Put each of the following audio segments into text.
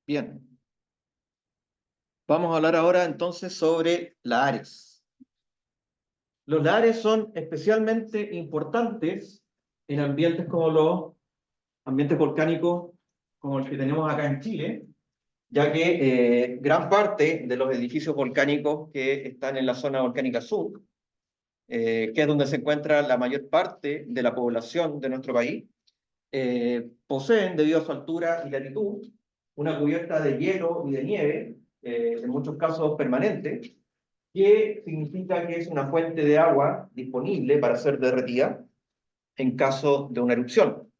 Bien, vamos a hablar ahora entonces sobre lahares. Los lahares son especialmente importantes en ambientes como los ambientes volcánicos como el que tenemos acá en Chile, ya que gran parte de los edificios volcánicos que están en la zona volcánica sur, que es donde se encuentra la mayor parte de la población de nuestro país, poseen, debido a su altura y latitud, una cubierta de hielo y de nieve, en muchos casos permanente, que significa que es una fuente de agua disponible para ser derretida en caso de una erupción.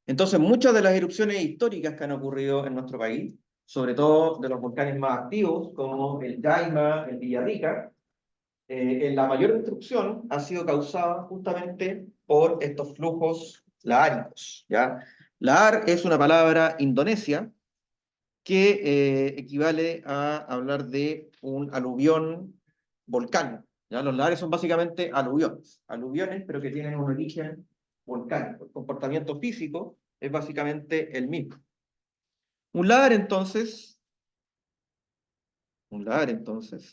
Entonces, muchas de las erupciones históricas que han ocurrido en nuestro país, sobre todo de los volcanes más activos, como el Yaima, el Villarrica, en la mayor destrucción ha sido causada justamente por estos flujos laháricos, ¿ya? Lahar es una palabra indonesia que equivale a hablar de un aluvión volcánico, ¿ya? Los lahares son básicamente aluviones, pero que tienen un origen volcánico. El comportamiento físico es básicamente el mismo. Un lahar, entonces,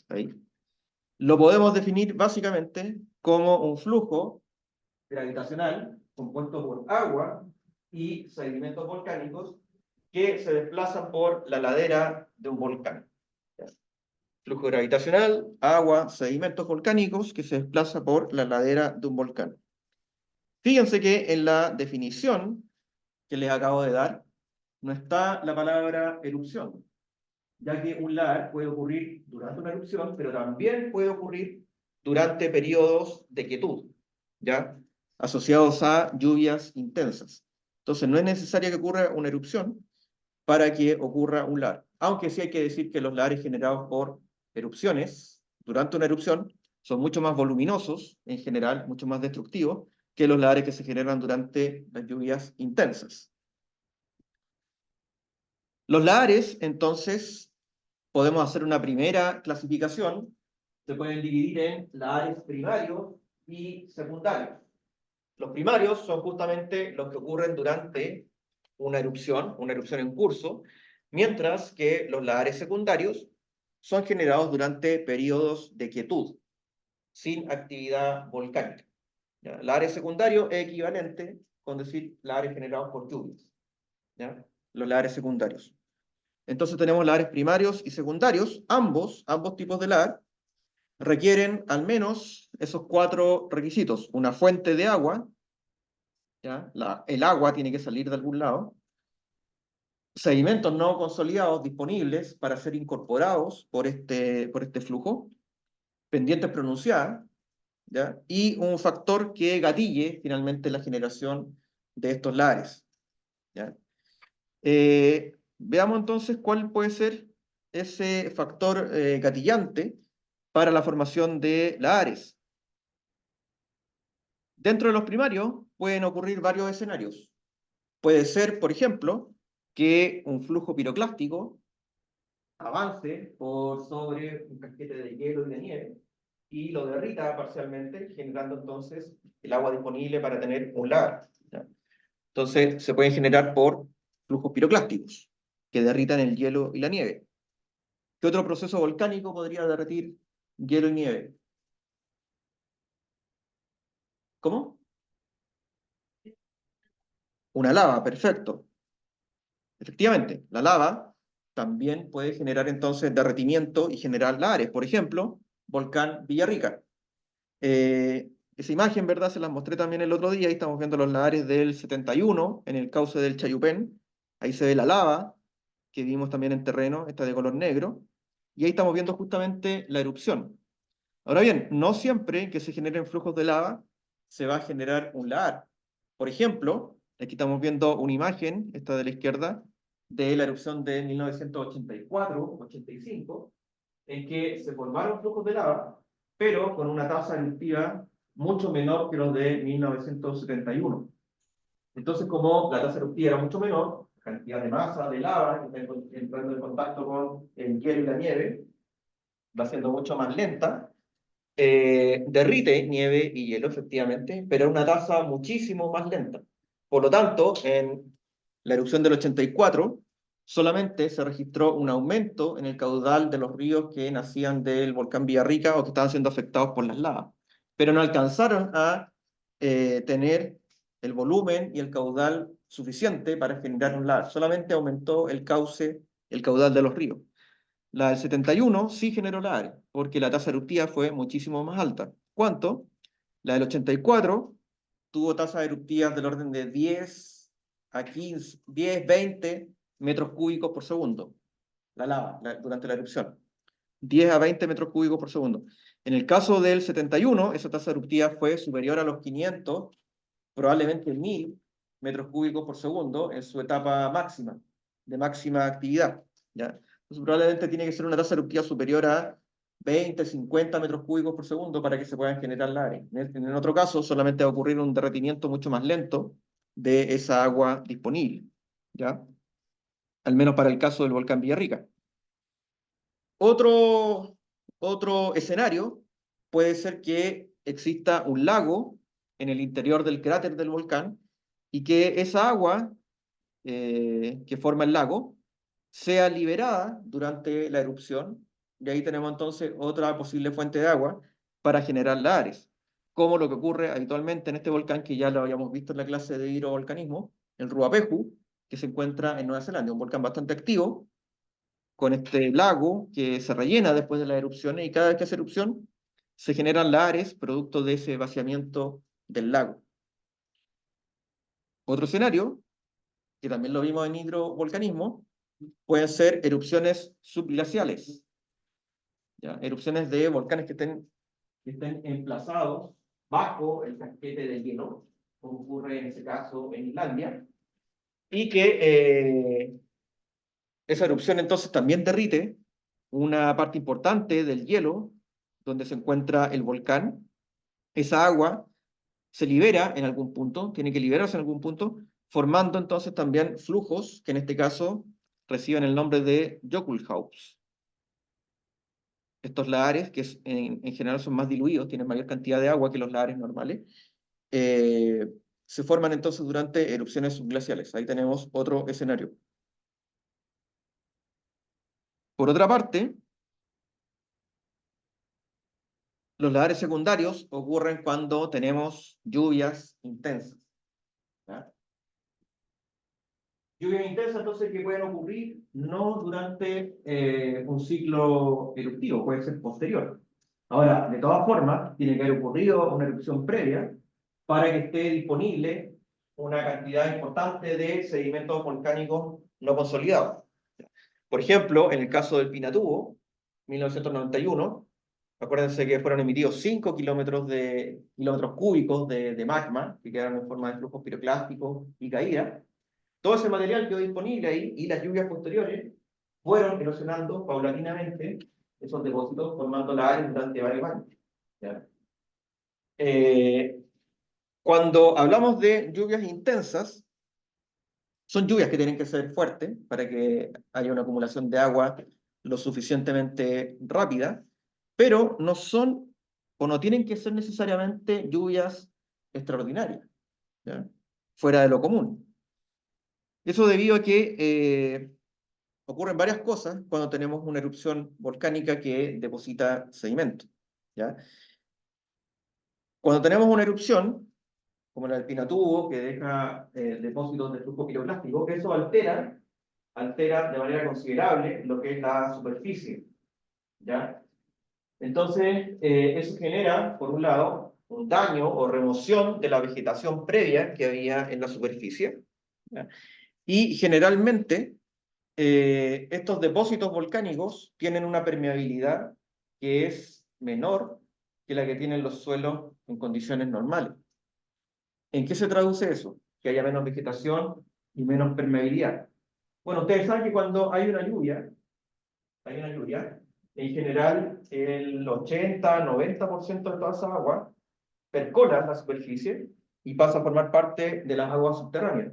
ahí, lo podemos definir básicamente como un flujo gravitacional compuesto por agua y sedimentos volcánicos que se desplazan por la ladera de un volcán. Flujo gravitacional, agua, sedimentos volcánicos que se desplaza por la ladera de un volcán. Fíjense que en la definición que les acabo de dar no está la palabra erupción, ya que un lahar puede ocurrir durante una erupción, pero también puede ocurrir durante periodos de quietud, ¿ya? Asociados a lluvias intensas. Entonces, no es necesario que ocurra una erupción para que ocurra un lahar. Aunque sí hay que decir que los lahares generados por erupciones, durante una erupción, son mucho más voluminosos, en general, mucho más destructivos, que los lahares que se generan durante las lluvias intensas. Los lahares, entonces, podemos hacer una primera clasificación. Se pueden dividir en lahares primarios y secundarios. Los primarios son justamente los que ocurren durante una erupción en curso, mientras que los lahares secundarios son generados durante periodos de quietud, sin actividad volcánica. ¿Ya? Lahares secundarios es equivalente con decir lahares generados por lluvias. ¿Ya? Los lahares secundarios. Entonces tenemos lahares primarios y secundarios. Ambos tipos de lahar requieren al menos esos 4 requisitos. Una fuente de agua, ¿ya? El agua tiene que salir de algún lado. Sedimentos no consolidados disponibles para ser incorporados por este flujo. Pendientes pronunciadas, ¿ya? Y un factor que gatille finalmente la generación de estos lahares, ¿ya? Veamos entonces cuál puede ser ese factor gatillante para la formación de lahares. Dentro de los primarios pueden ocurrir varios escenarios. Puede ser, por ejemplo, que un flujo piroclástico avance por sobre un casquete de hielo y de nieve y lo derrita parcialmente, generando entonces el agua disponible para tener un lahar, ¿ya? Entonces se pueden generar por flujos piroclásticos que derritan el hielo y la nieve. ¿Qué otro proceso volcánico podría derretir hielo y nieve? ¿Cómo? Una lava, perfecto. Efectivamente, la lava también puede generar entonces derretimiento y generar lahares. Por ejemplo, volcán Villarrica. Esa imagen, ¿verdad? Se las mostré también el otro día. Ahí estamos viendo los lahares del 71 en el cauce del Chayupén. Ahí se ve la lava que vimos también en terreno, esta de color negro. Y ahí estamos viendo justamente la erupción. Ahora bien, no siempre que se generen flujos de lava se va a generar un lahar. Por ejemplo, aquí estamos viendo una imagen, esta de la izquierda, de la erupción de 1984-85, en que se formaron flujos de lava, pero con una tasa eruptiva mucho menor que los de 1971. Entonces, como la tasa eruptiva era mucho menor, la cantidad de masa de lava que está entrando en contacto con el hielo y la nieve va siendo mucho más lenta, derrite nieve y hielo, efectivamente, pero a una tasa muchísimo más lenta. Por lo tanto, en la erupción del 84, solamente se registró un aumento en el caudal de los ríos que nacían del volcán Villarrica o que estaban siendo afectados por las lavas, pero no alcanzaron a tener el volumen y el caudal suficiente para generar un lago, solamente aumentó el cauce, el caudal de los ríos. La del 71 sí generó lares, porque la tasa eruptiva fue muchísimo más alta. ¿Cuánto? La del 84 tuvo tasas eruptivas del orden de 10 a 15, 10, 20 metros cúbicos por segundo, la lava, durante la erupción. 10 a 20 metros cúbicos por segundo. En el caso del 71, esa tasa eruptiva fue superior a los 500, probablemente 1000 metros cúbicos por segundo en su etapa máxima, de máxima actividad, ¿ya? Entonces, probablemente tiene que ser una tasa eruptiva superior a 20, 50 metros cúbicos por segundo para que se puedan generar lares. En otro caso, solamente va a ocurrir un derretimiento mucho más lento de esa agua disponible, ¿ya? Al menos para el caso del volcán Villarrica. Otro escenario puede ser que exista un lago en el interior del cráter del volcán y que esa agua que forma el lago sea liberada durante la erupción, y ahí tenemos entonces otra posible fuente de agua para generar lahares, como lo que ocurre habitualmente en este volcán que ya lo habíamos visto en la clase de hidrovolcanismo, el Ruapehu, que se encuentra en Nueva Zelanda, un volcán bastante activo, con este lago que se rellena después de las erupciones y cada vez que hace erupción se generan lahares producto de ese vaciamiento del lago. Otro escenario, que también lo vimos en hidrovolcanismo, pueden ser erupciones subglaciales, ¿ya? Erupciones de volcanes que estén emplazados bajo el casquete del hielo, como ocurre en ese caso en Islandia, y que esa erupción entonces también derrite una parte importante del hielo donde se encuentra el volcán. Esa agua se libera en algún punto, tiene que liberarse en algún punto, formando entonces también flujos que en este caso reciben el nombre de Jökulhaups. Estos lahares, que en general son más diluidos, tienen mayor cantidad de agua que los lahares normales, se forman entonces durante erupciones subglaciales. Ahí tenemos otro escenario. Por otra parte, los lahares secundarios ocurren cuando tenemos lluvias intensas, ¿ya? Lluvias intensas, entonces, que pueden ocurrir no durante un ciclo eruptivo, puede ser posterior. Ahora, de todas formas, tiene que haber ocurrido una erupción previa para que esté disponible una cantidad importante de sedimentos volcánicos no consolidados. Por ejemplo, en el caso del Pinatubo, 1991, acuérdense que fueron emitidos 5 kilómetros cúbicos de magma, que quedaron en forma de flujos piroclásticos y caídas. Todo ese material quedó disponible ahí y las lluvias posteriores fueron erosionando paulatinamente esos depósitos, formando lahares durante varios años, ¿ya? Cuando hablamos de lluvias intensas, son lluvias que tienen que ser fuertes para que haya una acumulación de agua lo suficientemente rápida, pero no son o no tienen que ser necesariamente lluvias extraordinarias, ¿ya? Fuera de lo común. Eso debido a que ocurren varias cosas cuando tenemos una erupción volcánica que deposita sedimento, ¿ya? Cuando tenemos una erupción, como la del Pinatubo, que deja depósitos de flujo piroclástico, eso altera de manera considerable lo que es la superficie, ¿ya? Entonces, eso genera, por un lado, un daño o remoción de la vegetación previa que había en la superficie, ¿ya? Y generalmente, estos depósitos volcánicos tienen una permeabilidad que es menor que la que tienen los suelos en condiciones normales. ¿En qué se traduce eso? Que haya menos vegetación y menos permeabilidad. Bueno, ustedes saben que cuando hay una lluvia, en general el 80-90% de toda esa agua percola la superficie y pasa a formar parte de las aguas subterráneas.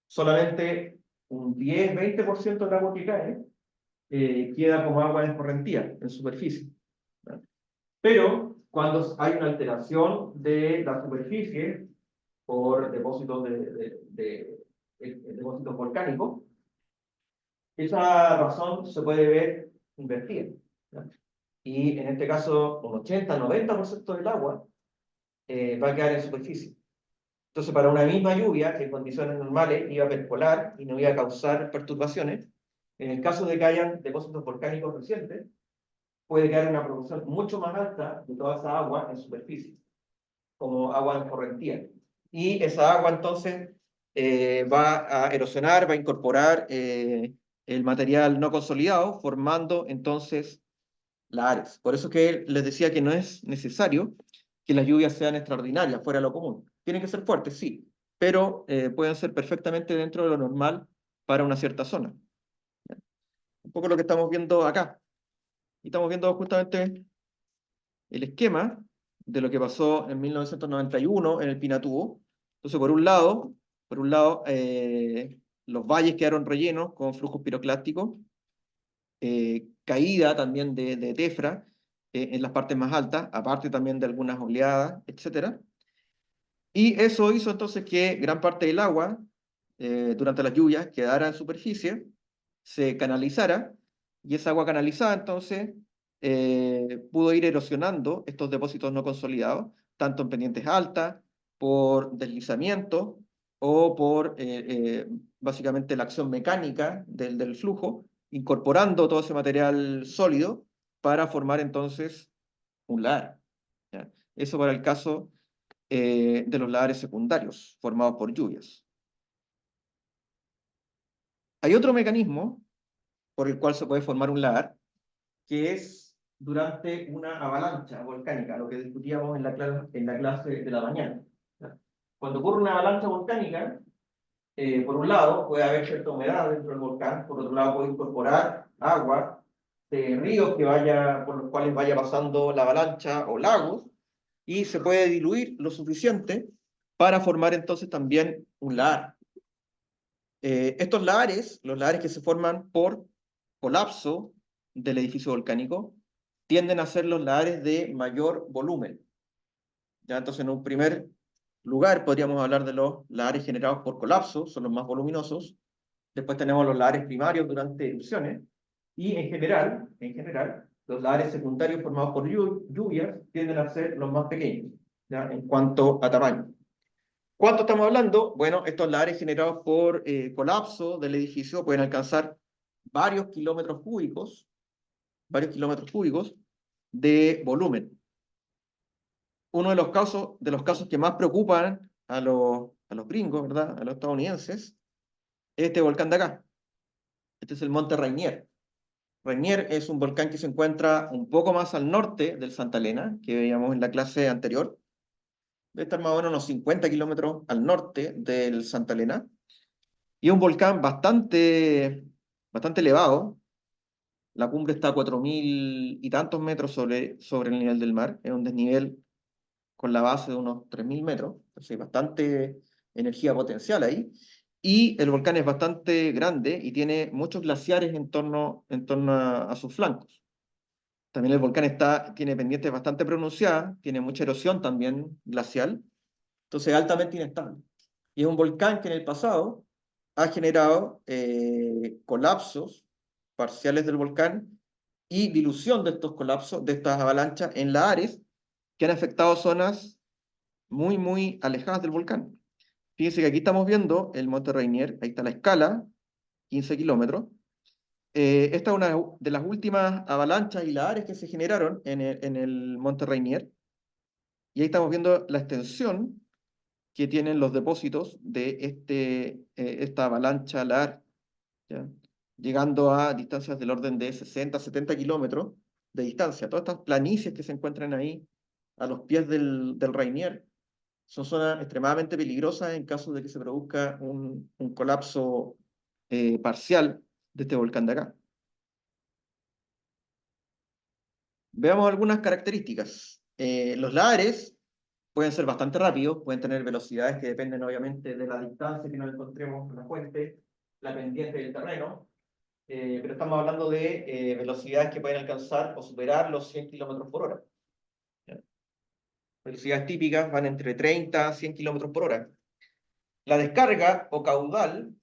Solamente un 10-20% del agua que cae queda como agua escorrentía en superficie, ¿no? Pero cuando hay una alteración de la superficie por depósitos depósitos volcánicos, esa razón se puede ver invertida, ¿ya? Y en este caso, un 80-90% del agua va a quedar en superficie. Entonces, para una misma lluvia, que en condiciones normales iba a percolar y no iba a causar perturbaciones, en el caso de que hayan depósitos volcánicos recientes, puede quedar una producción mucho más alta de toda esa agua en superficie, como agua escorrentía. Y esa agua entonces va a erosionar, va a incorporar el material no consolidado, formando entonces lahares. Por eso es que les decía que no es necesario que las lluvias sean extraordinarias, fuera de lo común. Tienen que ser fuertes, sí, pero pueden ser perfectamente dentro de lo normal para una cierta zona. Un poco lo que estamos viendo acá. Y estamos viendo justamente el esquema de lo que pasó en 1991 en el Pinatubo. Entonces, por un lado los valles quedaron rellenos con flujos piroclásticos, caída también de tefra en las partes más altas, aparte también de algunas oleadas, etcétera. Y eso hizo entonces que gran parte del agua durante las lluvias quedara en superficie, se canalizara, y esa agua canalizada entonces pudo ir erosionando estos depósitos no consolidados, tanto en pendientes altas, por deslizamiento o por básicamente la acción mecánica del flujo, incorporando todo ese material sólido para formar entonces un lahar, ¿ya? Eso para el caso de los lahares secundarios formados por lluvias. Hay otro mecanismo por el cual se puede formar un lahar, que es durante una avalancha volcánica, lo que discutíamos en la clase de la mañana. Cuando ocurre una avalancha volcánica, por un lado puede haber cierta humedad dentro del volcán, por otro lado puede incorporar agua de ríos por los cuales vaya pasando la avalancha o lagos, y se puede diluir lo suficiente para formar entonces también un lahar. Estos lahares, los lahares que se forman por colapso del edificio volcánico, tienden a ser los lahares de mayor volumen. ¿Ya? Entonces, en un primer lugar, podríamos hablar de los lahares generados por colapso, son los más voluminosos. Después tenemos los lahares primarios durante erupciones. Y en general, los lahares secundarios formados por lluvias tienden a ser los más pequeños, ¿ya? En cuanto a tamaño. ¿Cuánto estamos hablando? Bueno, estos lahares generados por colapso del edificio pueden alcanzar varios kilómetros cúbicos de volumen. Uno de los casos que más preocupan a los gringos, ¿verdad? A los estadounidenses, es este volcán de acá. Este es el Monte Rainier. Rainier es un volcán que se encuentra un poco más al norte del Santa Elena, que veíamos en la clase anterior. Debe estar más o menos unos 50 kilómetros al norte del Santa Elena. Y es un volcán bastante elevado. La cumbre está a 4.000 y tantos metros sobre el nivel del mar. Es un desnivel con la base de unos 3.000 metros. Entonces hay bastante energía potencial ahí. Y el volcán es bastante grande y tiene muchos glaciares en torno a sus flancos. También el volcán tiene pendientes bastante pronunciadas, tiene mucha erosión también glacial. Entonces es altamente inestable. Y es un volcán que en el pasado ha generado colapsos parciales del volcán y dilución de estos colapsos, de estas avalanchas en lahares que han afectado zonas muy, muy alejadas del volcán. Fíjense que aquí estamos viendo el Monte Rainier, ahí está la escala, 15 kilómetros. Esta es una de las últimas avalanchas y lahares que se generaron en el Monte Rainier. Y ahí estamos viendo la extensión que tienen los depósitos de esta avalancha lahar, ¿ya? Llegando a distancias del orden de 60-70 kilómetros de distancia. Todas estas planicies que se encuentran ahí a los pies del Rainier son zonas extremadamente peligrosas en caso de que se produzca un colapso parcial de este volcán de acá. Veamos algunas características. Los lahares pueden ser bastante rápidos, pueden tener velocidades que dependen obviamente de la distancia que nos encontremos con la fuente, la pendiente del terreno, pero estamos hablando de velocidades que pueden alcanzar o superar los 100 kilómetros por hora. ¿Ya? Velocidades típicas van entre 30 a 100 kilómetros por hora. La descarga o caudal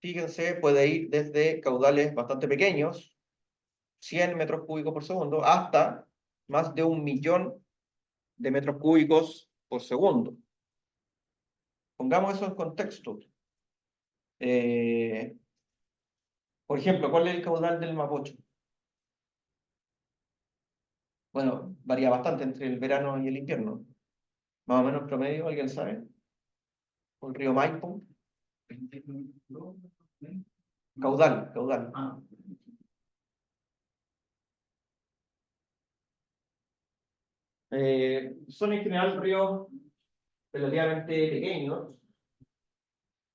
fíjense, puede ir desde caudales bastante pequeños, 100 metros cúbicos por segundo, hasta más de 1.000.000 de metros cúbicos por segundo. Pongamos eso en contexto. Por ejemplo, ¿cuál es el caudal del Mapocho? Bueno, varía bastante entre el verano y el invierno. Más o menos promedio, ¿alguien sabe? ¿El río Maipo? Caudal. Son en general ríos relativamente pequeños.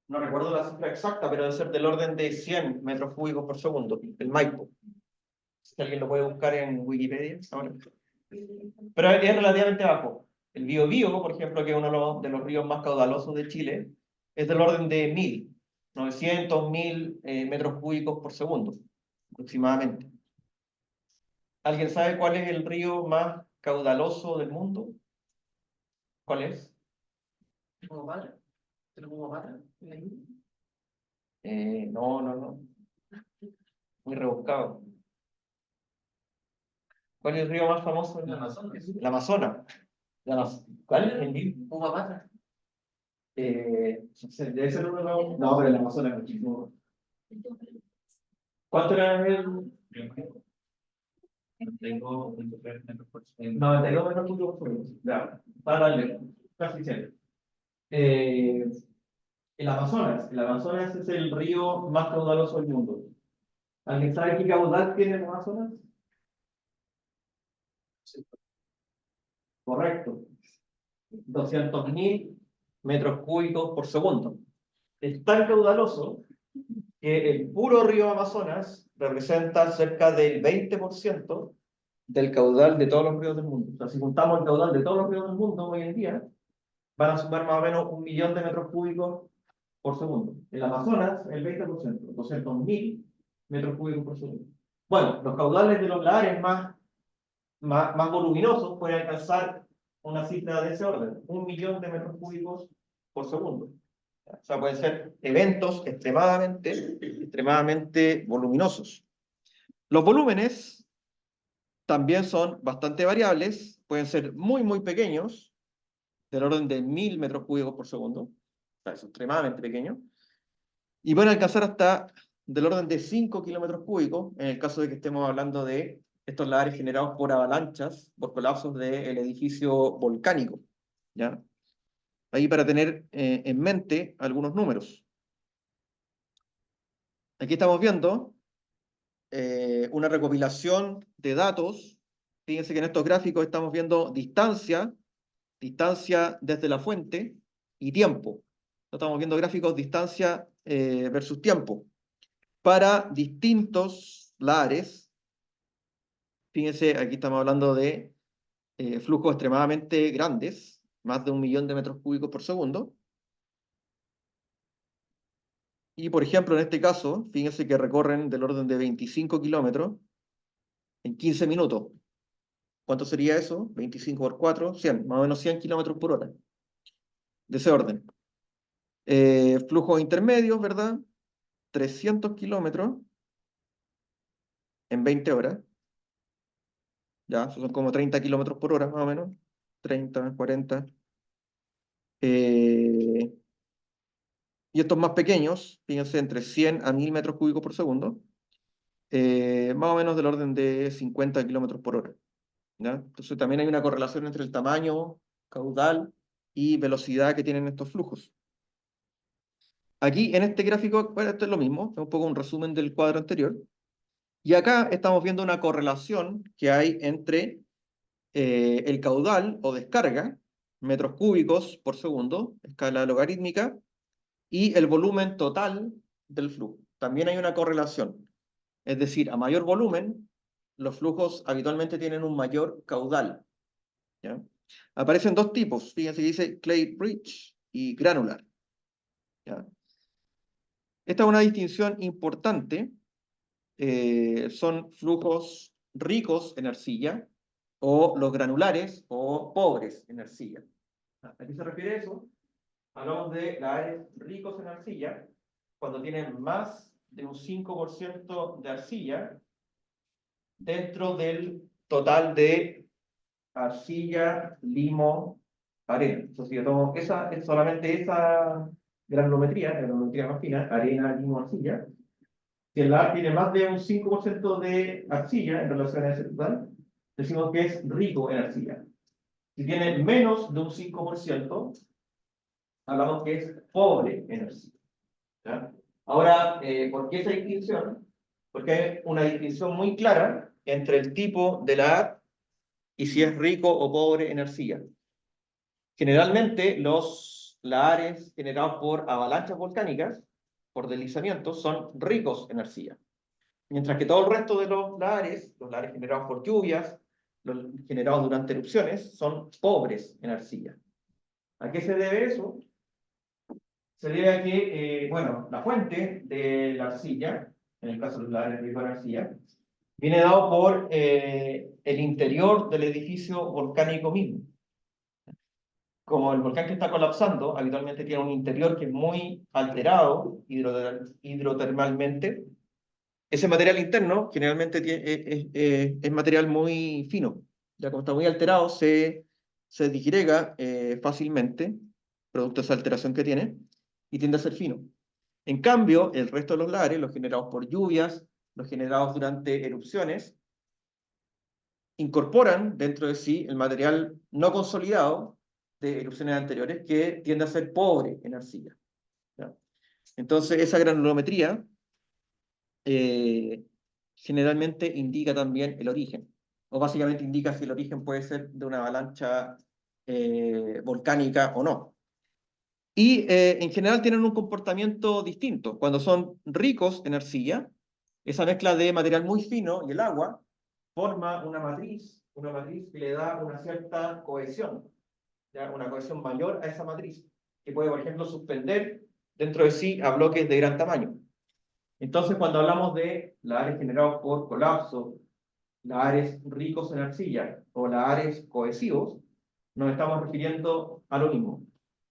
No recuerdo la cifra exacta, pero debe ser del orden de 100 metros cúbicos por segundo, el Maipo. Si alguien lo puede buscar en Wikipedia ahora. Pero es relativamente bajo. El Biobío, por ejemplo, que es uno de los ríos más caudalosos de Chile, es del orden de 1.900, 1.000 metros cúbicos por segundo, aproximadamente. ¿Alguien sabe cuál es el río más caudaloso del mundo? ¿Cuál es? No. Muy rebuscado. ¿Cuál es el río más famoso? El Amazonas. El Amazonas. ¿Cuál? El Nilo. Debe ser uno de los... No, pero el Amazonas es muchísimo. ¿Cuánto era el...? 92 metros por segundo. 92 metros cúbicos por segundo. Ya, para darle, casi 100. El Amazonas es el río más caudaloso del mundo. ¿Alguien sabe qué caudal tiene el Amazonas? Sí. Correcto. 200.000 metros cúbicos por segundo. Es tan caudaloso que el puro río Amazonas representa cerca del 20% del caudal de todos los ríos del mundo. O sea, si juntamos el caudal de todos los ríos del mundo hoy en día, van a sumar más o menos 1.000.000 de metros cúbicos por segundo. El Amazonas, el 20%, 200.000 metros cúbicos por segundo. Bueno, los caudales de los lares más voluminosos pueden alcanzar una cifra de ese orden, 1.000.000 de metros cúbicos por segundo. O sea, pueden ser eventos extremadamente voluminosos. Los volúmenes también son bastante variables, pueden ser muy pequeños, del orden de 1.000 metros cúbicos por segundo, o sea, es extremadamente pequeño, y pueden alcanzar hasta del orden de 5 kilómetros cúbicos, en el caso de que estemos hablando de estos lares generados por avalanchas, por colapsos del edificio volcánico, ¿ya? Ahí para tener en mente algunos números. Aquí estamos viendo una recopilación de datos. Fíjense que en estos gráficos estamos viendo distancia desde la fuente y tiempo. Estamos viendo gráficos distancia versus tiempo para distintos lares. Fíjense, aquí estamos hablando de flujos extremadamente grandes, más de 1.000.000 de metros cúbicos por segundo. Y por ejemplo, en este caso, fíjense que recorren del orden de 25 kilómetros en 15 minutos. ¿Cuánto sería eso? 25 por 4, 100, más o menos 100 kilómetros por hora. De ese orden. Flujos intermedios, ¿verdad? 300 kilómetros en 20 horas. Ya, eso son como 30 kilómetros por hora, más o menos. 30, 40. Y estos más pequeños, fíjense, entre 100 a 1.000 metros cúbicos por segundo, más o menos del orden de 50 kilómetros por hora. ¿Ya? Entonces también hay una correlación entre el tamaño, caudal y velocidad que tienen estos flujos. Aquí en este gráfico, bueno, esto es lo mismo, es un poco un resumen del cuadro anterior. Y acá estamos viendo una correlación que hay entre el caudal o descarga, metros cúbicos por segundo, escala logarítmica, y el volumen total del flujo. También hay una correlación. Es decir, a mayor volumen, los flujos habitualmente tienen un mayor caudal. ¿Ya? Aparecen dos tipos, fíjense que dice clay rich y granular. ¿Ya? Esta es una distinción importante. Son flujos ricos en arcilla o los granulares o pobres en arcilla. ¿A qué se refiere eso? Hablamos de lares ricos en arcilla, cuando tiene más de un 5% de arcilla dentro del total de arcilla, limo, arena. Entonces, si yo tomo solamente esa granulometría más fina, arena, limo, arcilla, si el lagar tiene más de un 5% de arcilla en relación a ese total, decimos que es rico en arcilla. Si tiene menos de un 5%, hablamos que es pobre en arcilla. ¿Ya? Ahora, ¿por qué esa distinción? Porque hay una distinción muy clara entre el tipo de lagar y si es rico o pobre en arcilla. Generalmente, los lahares generados por avalanchas volcánicas, por deslizamientos, son ricos en arcilla. Mientras que todo el resto de los lahares generados por lluvias, los generados durante erupciones, son pobres en arcilla. ¿A qué se debe eso? Se debe a que, bueno, la fuente de la arcilla, en el caso de los lahares ricos en arcilla, viene dado por el interior del edificio volcánico mismo. Como el volcán que está colapsando, habitualmente tiene un interior que es muy alterado hidrotermalmente. Ese material interno generalmente es material muy fino. Ya como está muy alterado, se disgrega fácilmente, producto de esa alteración que tiene, y tiende a ser fino. En cambio, el resto de los lahares, los generados por lluvias, los generados durante erupciones, incorporan dentro de sí el material no consolidado de erupciones anteriores que tiende a ser pobre en arcilla. ¿Ya? Entonces, esa granulometría generalmente indica también el origen, o básicamente indica si el origen puede ser de una avalancha volcánica o no. Y en general tienen un comportamiento distinto. Cuando son ricos en arcilla, esa mezcla de material muy fino y el agua forma una matriz que le da una cierta cohesión, ¿ya? Una cohesión mayor a esa matriz, que puede, por ejemplo, suspender dentro de sí a bloques de gran tamaño. Entonces, cuando hablamos de lahares generados por colapso, lahares ricos en arcilla o lahares cohesivos, nos estamos refiriendo a lo mismo.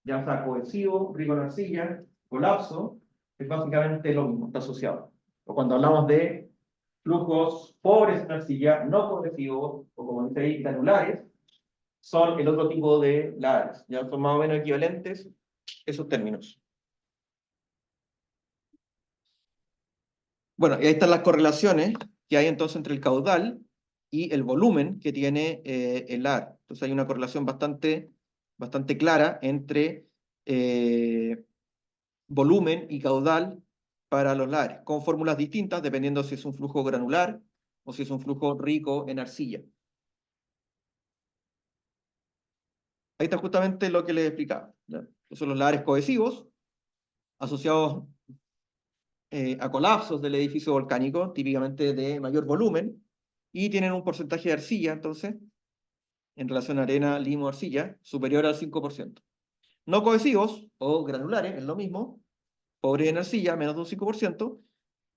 Ya sea cohesivo, rico en arcilla, colapso, es básicamente lo mismo, está asociado. O cuando hablamos de flujos pobres en arcilla, no cohesivos, o como dice ahí, granulares, son el otro tipo de lahares. Ya son más o menos equivalentes esos términos. Bueno, y ahí están las correlaciones que hay entonces entre el caudal y el volumen que tiene el lahar. Entonces hay una correlación bastante clara entre volumen y caudal para los lahares, con fórmulas distintas dependiendo si es un flujo granular o si es un flujo rico en arcilla. Ahí está justamente lo que les explicaba, ¿ya? Son los lahares cohesivos asociados a colapsos del edificio volcánico, típicamente de mayor volumen, y tienen un porcentaje de arcilla, entonces, en relación a arena, limo, arcilla, superior al 5%. No cohesivos o granulares, es lo mismo, pobres en arcilla, menos de un 5%,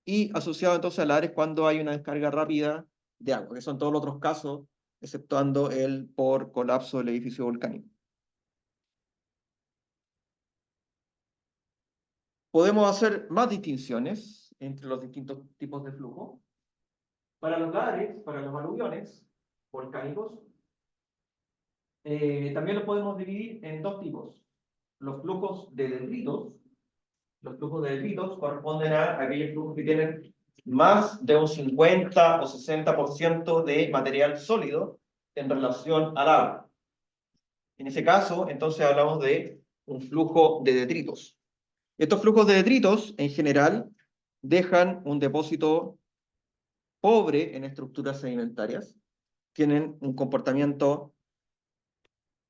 y asociado entonces a lahares cuando hay una descarga rápida de agua, que son todos los otros casos, exceptuando el por colapso del edificio volcánico. Podemos hacer más distinciones entre los distintos tipos de flujo. Para los lahares, para los aluviones volcánicos, también los podemos dividir en dos tipos. Los flujos de detritos. Los flujos de detritos corresponden a aquellos flujos que tienen más de un 50 o 60% de material sólido en relación al agua. En ese caso, entonces hablamos de un flujo de detritos. Estos flujos de detritos, en general, dejan un depósito pobre en estructuras sedimentarias, tienen un comportamiento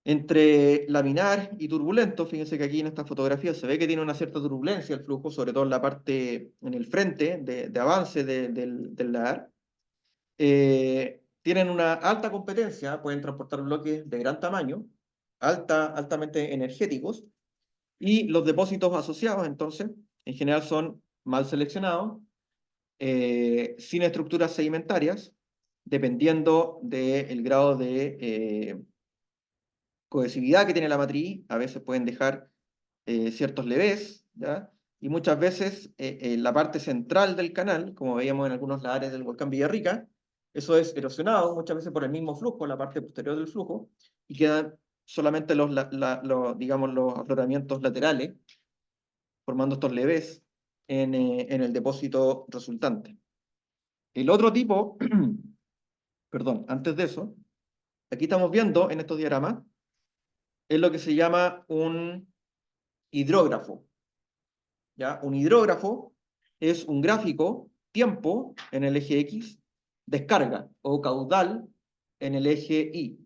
entre laminar y turbulento. Fíjense que aquí en esta fotografía se ve que tiene una cierta turbulencia el flujo, sobre todo en la parte, en el frente de avance del lahar. Tienen una alta competencia, pueden transportar bloques de gran tamaño, altamente energéticos, y los depósitos asociados, entonces, en general son mal seleccionados, sin estructuras sedimentarias, dependiendo del grado de cohesividad que tiene la matriz, a veces pueden dejar ciertos levés, ¿ya? y muchas veces la parte central del canal, como veíamos en algunos lares del volcán Villarrica, eso es erosionado muchas veces por el mismo flujo, la parte posterior del flujo, y quedan solamente digamos, los afloramientos laterales, formando estos levés en el depósito resultante. El otro tipo, perdón, antes de eso, aquí estamos viendo en estos diagramas, es lo que se llama un hidrógrafo. ¿Ya? Un hidrógrafo es un gráfico, tiempo en el eje X, descarga o caudal en el eje Y.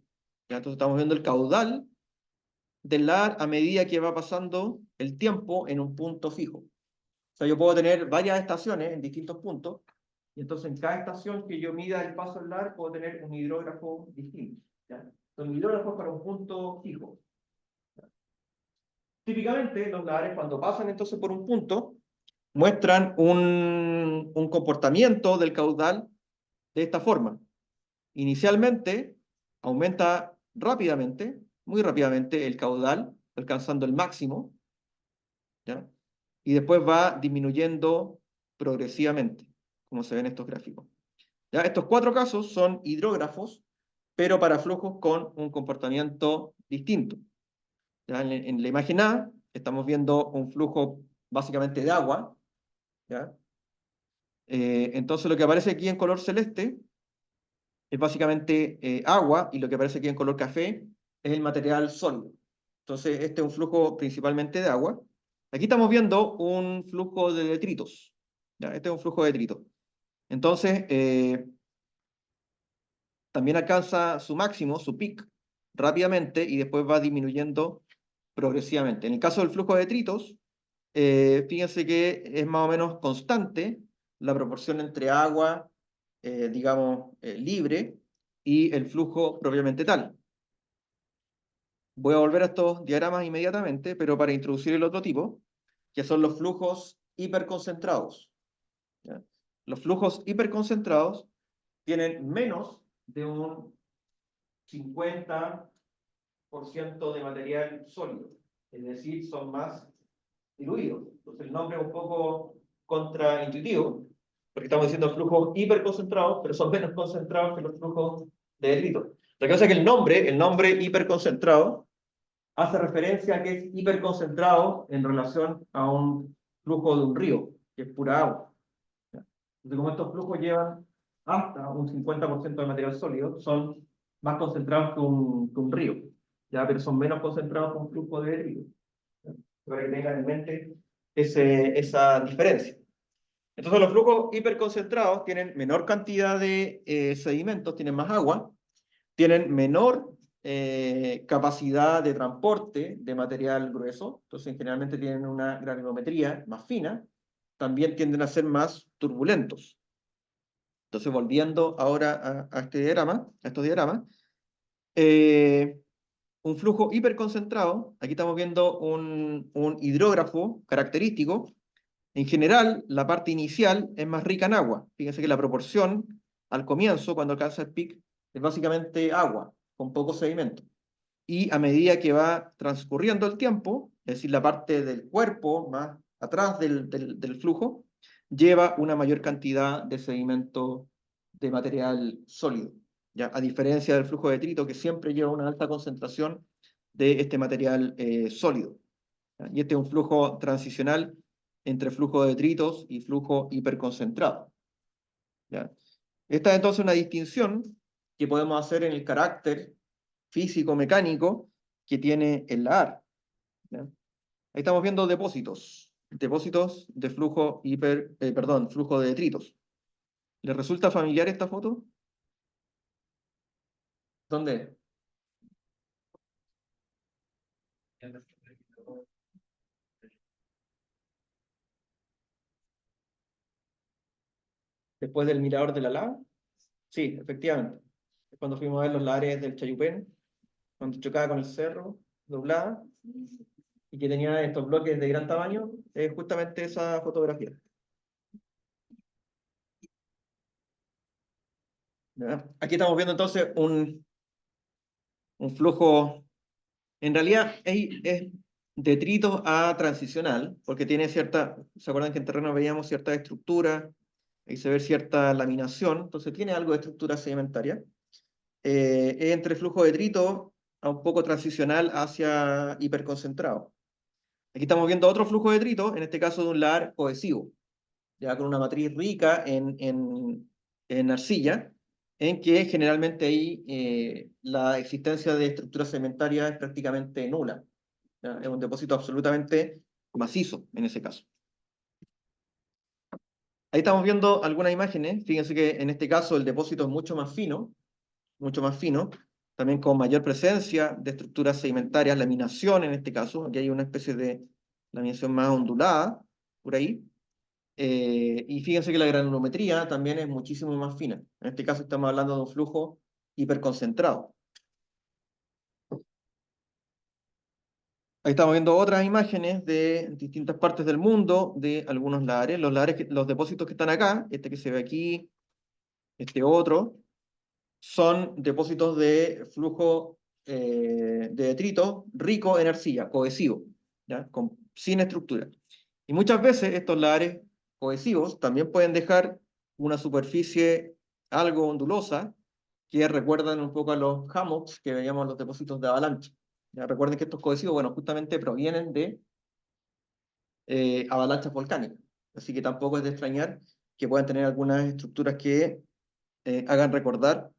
¿Ya? Entonces estamos viendo el caudal del LAR a medida que va pasando el tiempo en un punto fijo. O sea, yo puedo tener varias estaciones en distintos puntos, y entonces en cada estación que yo mida el paso del LAR puedo tener un hidrógrafo distinto. ¿Ya? Entonces, un hidrógrafo es para un punto fijo. Típicamente los LARes cuando pasan entonces por un punto, muestran un comportamiento del caudal de esta forma. Inicialmente aumenta rápidamente, muy rápidamente el caudal, alcanzando el máximo, ¿ya? Y después va disminuyendo progresivamente, como se ven en estos gráficos. ¿Ya? Estos 4 casos son hidrógrafos, pero para flujos con un comportamiento distinto. ¿Ya? En la imagen A estamos viendo un flujo básicamente de agua, ¿ya? Entonces lo que aparece aquí en color celeste es básicamente agua, y lo que aparece aquí en color café es el material sólido. Entonces este es un flujo principalmente de agua. Aquí estamos viendo un flujo de detritos. ¿Ya? Este es un flujo de detritos. Entonces también alcanza su máximo, su peak, rápidamente, y después va disminuyendo progresivamente. En el caso del flujo de detritos, fíjense que es más o menos constante la proporción entre agua, digamos, libre, y el flujo propiamente tal. Voy a volver a estos diagramas inmediatamente, pero para introducir el otro tipo, que son los flujos hiperconcentrados. ¿Ya? Los flujos hiperconcentrados tienen menos de un 50% de material sólido, es decir, son más diluidos. Entonces el nombre es un poco contraintuitivo, porque estamos diciendo flujos hiperconcentrados, pero son menos concentrados que los flujos de detritos. Lo que pasa es que el nombre hiperconcentrado, hace referencia a que es hiperconcentrado en relación a un flujo de un río, que es pura agua. Entonces, como estos flujos llevan hasta un 50% de material sólido, son más concentrados que un río, ¿ya? Pero son menos concentrados que un flujo de río. ¿Ya? Para que tengan en mente esa diferencia. Entonces los flujos hiperconcentrados tienen menor cantidad de sedimentos, tienen más agua, tienen menor capacidad de transporte de material grueso, entonces generalmente tienen una granulometría más fina, también tienden a ser más turbulentos. Entonces, volviendo ahora a este diagrama, a estos diagramas, un flujo hiperconcentrado, aquí estamos viendo un hidrógrafo característico. En general, la parte inicial es más rica en agua. Fíjense que la proporción al comienzo, cuando alcanza el pic, es básicamente agua, con poco sedimento. Y a medida que va transcurriendo el tiempo, es decir, la parte del cuerpo más atrás del flujo, lleva una mayor cantidad de sedimento de material sólido, ¿ya? A diferencia del flujo de detrito, que siempre lleva una alta concentración de este material sólido, ¿ya? Y este es un flujo transicional entre flujo de detritos y flujo hiperconcentrado, ¿ya? Esta es entonces una distinción que podemos hacer en el carácter físico-mecánico que tiene el LAR. ¿Ya? Ahí estamos viendo depósitos de flujo de detritos. ¿Les resulta familiar esta foto? ¿Dónde? Después del mirador de la lava. Sí, efectivamente. Es cuando fuimos a ver los lares del Chayupén, cuando chocaba con el cerro, doblada, y que tenía estos bloques de gran tamaño, es justamente esa fotografía. ¿Ya? Aquí estamos viendo entonces un flujo. En realidad detritos a transicional, porque tiene cierta, ¿se acuerdan que en terreno veíamos cierta estructura? Ahí se ve cierta laminación, entonces tiene algo de estructura sedimentaria. Es entre flujo de detrito a un poco transicional hacia hiperconcentrado. Aquí estamos viendo otro flujo de detrito, en este caso de un lahar cohesivo, ya con una matriz rica en arcilla, en que generalmente ahí la existencia de estructura sedimentaria es prácticamente nula. ¿Ya? Es un depósito absolutamente macizo en ese caso. Ahí estamos viendo algunas imágenes. Fíjense que en este caso el depósito es mucho más fino, también con mayor presencia de estructuras sedimentarias, laminación en este caso. Aquí hay una especie de laminación más ondulada por ahí. Y fíjense que la granulometría también es muchísimo más fina. En este caso estamos hablando de un flujo hiperconcentrado. Ahí estamos viendo otras imágenes de distintas partes del mundo, de algunos lahares. Los lahares, los depósitos que están acá, este que se ve aquí, este otro, son depósitos de flujo de detrito rico en arcilla, cohesivo, ¿ya? Sin estructura. Y muchas veces estos lahares cohesivos también pueden dejar una superficie algo ondulosa que recuerdan un poco a los hammocks que veíamos en los depósitos de avalancha. ¿Ya? Recuerden que estos cohesivos, bueno, justamente provienen de avalanchas volcánicas. Así que tampoco es de extrañar que puedan tener algunas estructuras que hagan recordar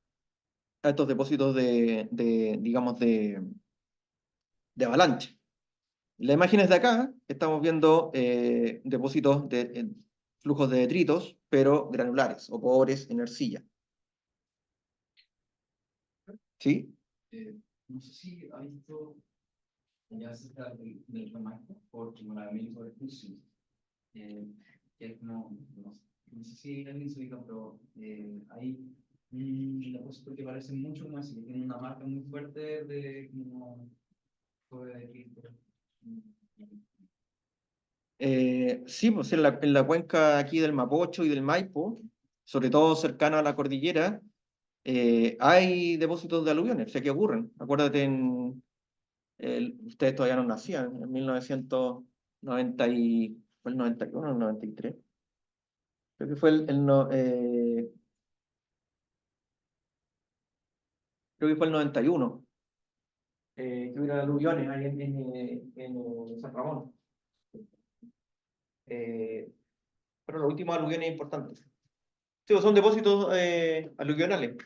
a estos depósitos digamos, de avalancha. Las imágenes de acá estamos viendo depósitos de flujos de detritos, pero granulares o pobres en arcilla. ¿Sí? No sé si ha visto ya cerca del Ramalco por Chimoramil sobre Fusi, que es no sé si alguien se ubica, pero hay un depósito que parece mucho más y que tiene una marca muy fuerte de como puede decir. Sí, pues en la cuenca aquí del Mapocho y del Maipo, sobre todo cercano a la cordillera, hay depósitos de aluviones, o sea, que ocurren. Acuérdate, ustedes todavía no nacían, en 1990 fue el 91 o el 93. Creo que fue creo que fue el 91, que hubo aluviones ahí en San Ramón. Pero los últimos aluviones importantes. Sí, pues son depósitos aluvionales.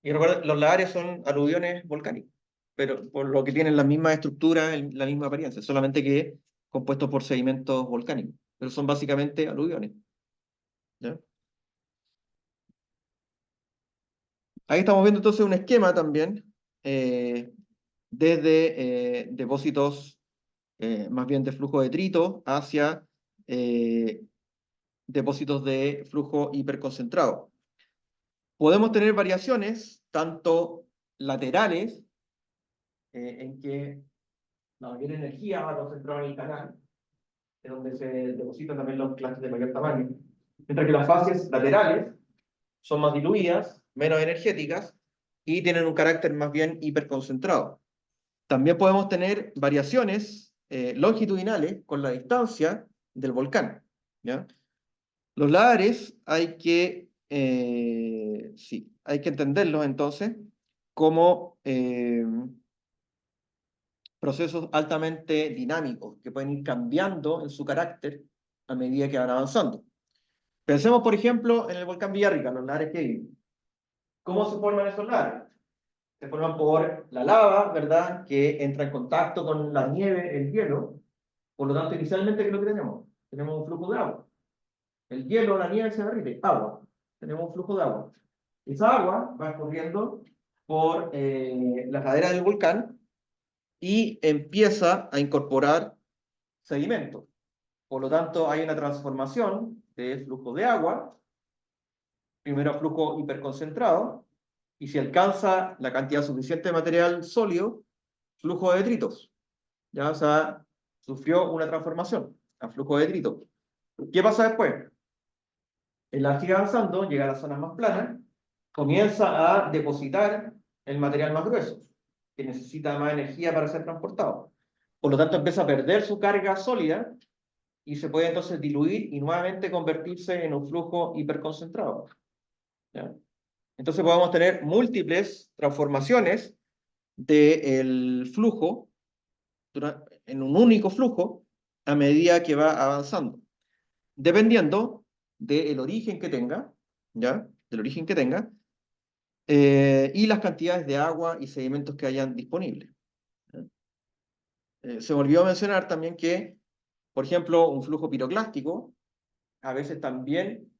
Y recuerda, los lahares son aluviones volcánicos, pero por lo que tienen la misma estructura, la misma apariencia, solamente que compuestos por sedimentos volcánicos. Pero son básicamente aluviones. ¿Ya? Ahí estamos viendo entonces un esquema también, desde depósitos más bien de flujo de detrito hacia depósitos de flujo hiperconcentrado. Podemos tener variaciones tanto laterales, en que la mayor energía va concentrada en el canal, en donde se depositan también los clastes de mayor tamaño, mientras que las fases laterales son más diluidas, menos energéticas y tienen un carácter más bien hiperconcentrado. También podemos tener variaciones longitudinales con la distancia del volcán. ¿Ya? Los lahares sí, hay que entenderlos entonces como procesos altamente dinámicos que pueden ir cambiando en su carácter a medida que van avanzando. Pensemos, por ejemplo, en el volcán Villarrica, los lahares que hay. ¿Cómo se forman esos lahares? Se forman por la lava, ¿verdad? Que entra en contacto con la nieve, el hielo. Por lo tanto, inicialmente, ¿qué es lo que tenemos? Tenemos un flujo de agua. El hielo, la nieve se derrite, agua. Tenemos un flujo de agua. Esa agua va escurriendo por la cadera del volcán y empieza a incorporar sedimentos. Por lo tanto, hay una transformación de flujo de agua, primero a flujo hiperconcentrado, y si alcanza la cantidad suficiente de material sólido, flujo de detritos. Ya, o sea, sufrió una transformación a flujo de detritos. ¿Qué pasa después? El ar sigue avanzando, llega a las zonas más planas, comienza a depositar el material más grueso, que necesita más energía para ser transportado. Por lo tanto, empieza a perder su carga sólida y se puede entonces diluir y nuevamente convertirse en un flujo hiperconcentrado. ¿Ya? Entonces podemos tener múltiples transformaciones del flujo en un único flujo a medida que va avanzando, dependiendo del origen que tenga, ¿ya? Del origen que tenga, y las cantidades de agua y sedimentos que hayan disponibles. Se me olvidó mencionar también que, por ejemplo, un flujo piroclástico a veces también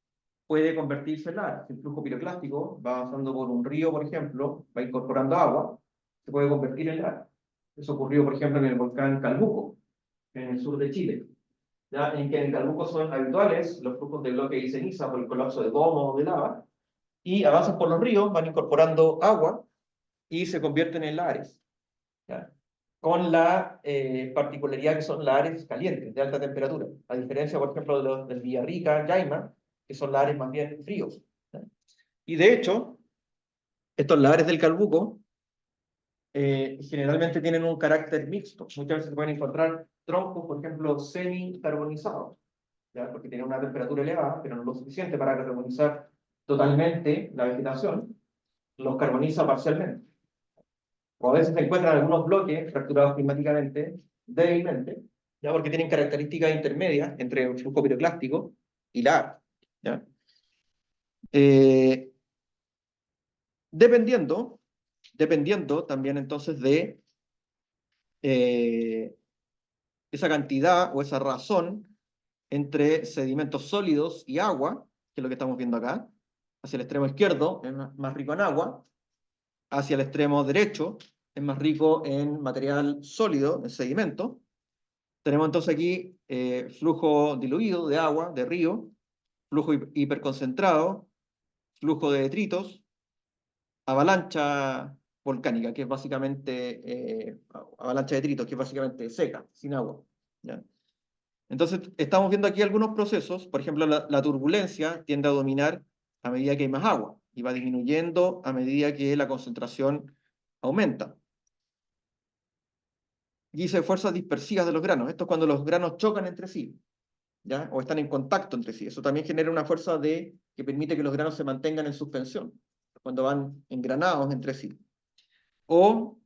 puede convertirse en lavar. Si el flujo piroclástico va avanzando por un río, por ejemplo, va incorporando agua, se puede convertir en lavar. Eso ocurrió, por ejemplo, en el volcán Calbuco, en el sur de Chile, ¿ya? En que en Calbuco son habituales los flujos de bloque y ceniza por el colapso de domos de lava, y avanzan por los ríos, van incorporando agua y se convierten en lahares, ¿ya? Con la particularidad que son lahares calientes, de alta temperatura, a diferencia, por ejemplo, de los del Villarrica, Yaima, que son lahares más bien fríos, ¿ya? Y de hecho, estos lahares del Calbuco generalmente tienen un carácter mixto. Muchas veces se pueden encontrar troncos, por ejemplo, semi-carbonizados, ¿ya? Porque tienen una temperatura elevada, pero no lo suficiente para carbonizar totalmente la vegetación, los carboniza parcialmente. O a veces se encuentran algunos bloques fracturados climáticamente, débilmente, ¿ya? Porque tienen características intermedias entre el flujo piroclástico y la, ¿ya? Eh, dependiendo, dependiendo también entonces de eh, esa cantidad o esa razón entre sedimentos sólidos y agua, que es lo que estamos viendo acá. Hacia el extremo izquierdo es más rico en agua, hacia el extremo derecho es más rico en material sólido, en sedimento. Tenemos entonces aquí flujo diluido de agua, de río, flujo hiperconcentrado, flujo de detritos, avalancha volcánica, que es básicamente, avalancha de detritos, que es básicamente seca, sin agua, ¿ya? Entonces, estamos viendo aquí algunos procesos. Por ejemplo, la turbulencia tiende a dominar a medida que hay más agua y va disminuyendo a medida que la concentración aumenta. Y dice fuerzas dispersivas de los granos. Esto es cuando los granos chocan entre sí, ¿ya? O están en contacto entre sí. Eso también genera una fuerza que permite que los granos se mantengan en suspensión, cuando van engranados entre sí. O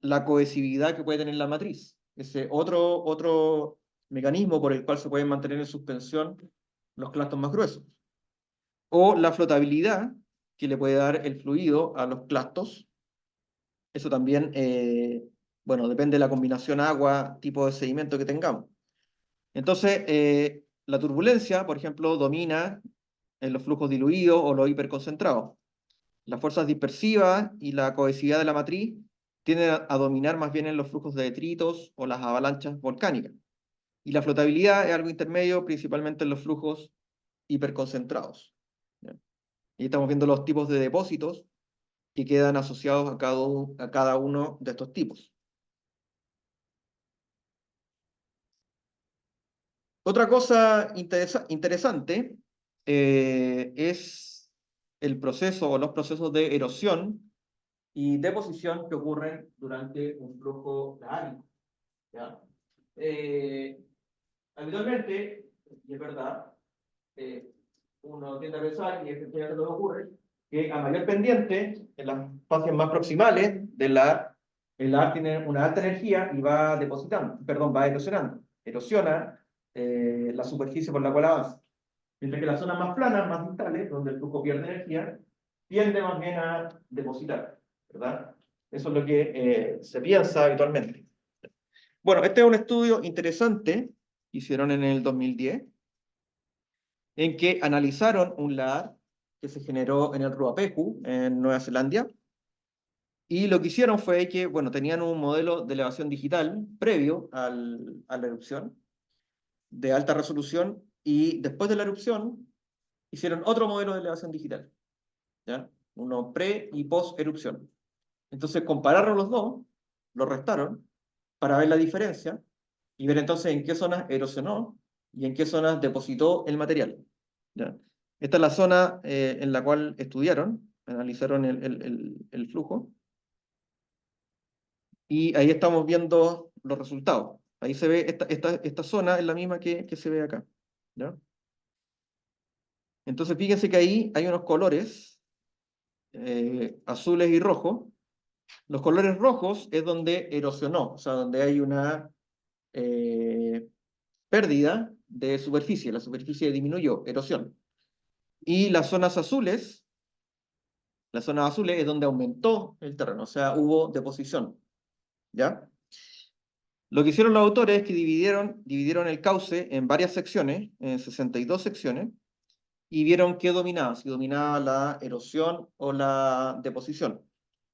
la cohesividad que puede tener la matriz. Ese otro mecanismo por el cual se pueden mantener en suspensión los clastos más gruesos. O la flotabilidad que le puede dar el fluido a los clastos. Eso también, bueno, depende de la combinación agua, tipo de sedimento que tengamos. Entonces, la turbulencia, por ejemplo, domina en los flujos diluidos o los hiperconcentrados. Las fuerzas dispersivas y la cohesividad de la matriz tienden a dominar más bien en los flujos de detritos o las avalanchas volcánicas. Y la flotabilidad es algo intermedio, principalmente en los flujos hiperconcentrados, ¿ya? Y estamos viendo los tipos de depósitos que quedan asociados a cada uno de estos tipos. Otra cosa interesante es el proceso o los procesos de erosión y deposición que ocurren durante un flujo lahárico, ¿ya? Habitualmente, y es verdad, eh, uno tiende a pensar, y efectivamente lo que ocurre, que a mayor pendiente, en las fases más proximales el ar tiene una alta energía y va depositando, perdón, va erosionando. Erosiona la superficie por la cual avanza. Mientras que las zonas más planas, más distales, donde el flujo pierde energía, tiende más bien a depositar, ¿verdad? Eso es lo que se piensa habitualmente. Bueno, este es un estudio interesante que hicieron en el 2010, en que analizaron un lahar que se generó en el Ruapehu, en Nueva Zelanda, y lo que hicieron fue que, bueno, tenían un modelo de elevación digital previo a la erupción, de alta resolución, y después de la erupción hicieron otro modelo de elevación digital, ¿ya? Uno pre y post erupción. Entonces compararon los dos, los restaron, para ver la diferencia, y ver entonces en qué zonas erosionó y en qué zonas depositó el material, ¿ya? Esta es la zona en la cual estudiaron, analizaron el flujo. y ahí estamos viendo los resultados. Ahí se ve, esta zona es la misma que se ve acá, ¿ya? Entonces fíjense que ahí hay unos colores azules y rojos. Los colores rojos es donde erosionó, o sea, donde hay una pérdida de superficie, la superficie disminuyó, erosión. Y las zonas azules es donde aumentó el terreno, o sea, hubo deposición, ¿ya? Lo que hicieron los autores es que dividieron el cauce en varias secciones, en 62 secciones, y vieron qué dominaba, si dominaba la erosión o la deposición.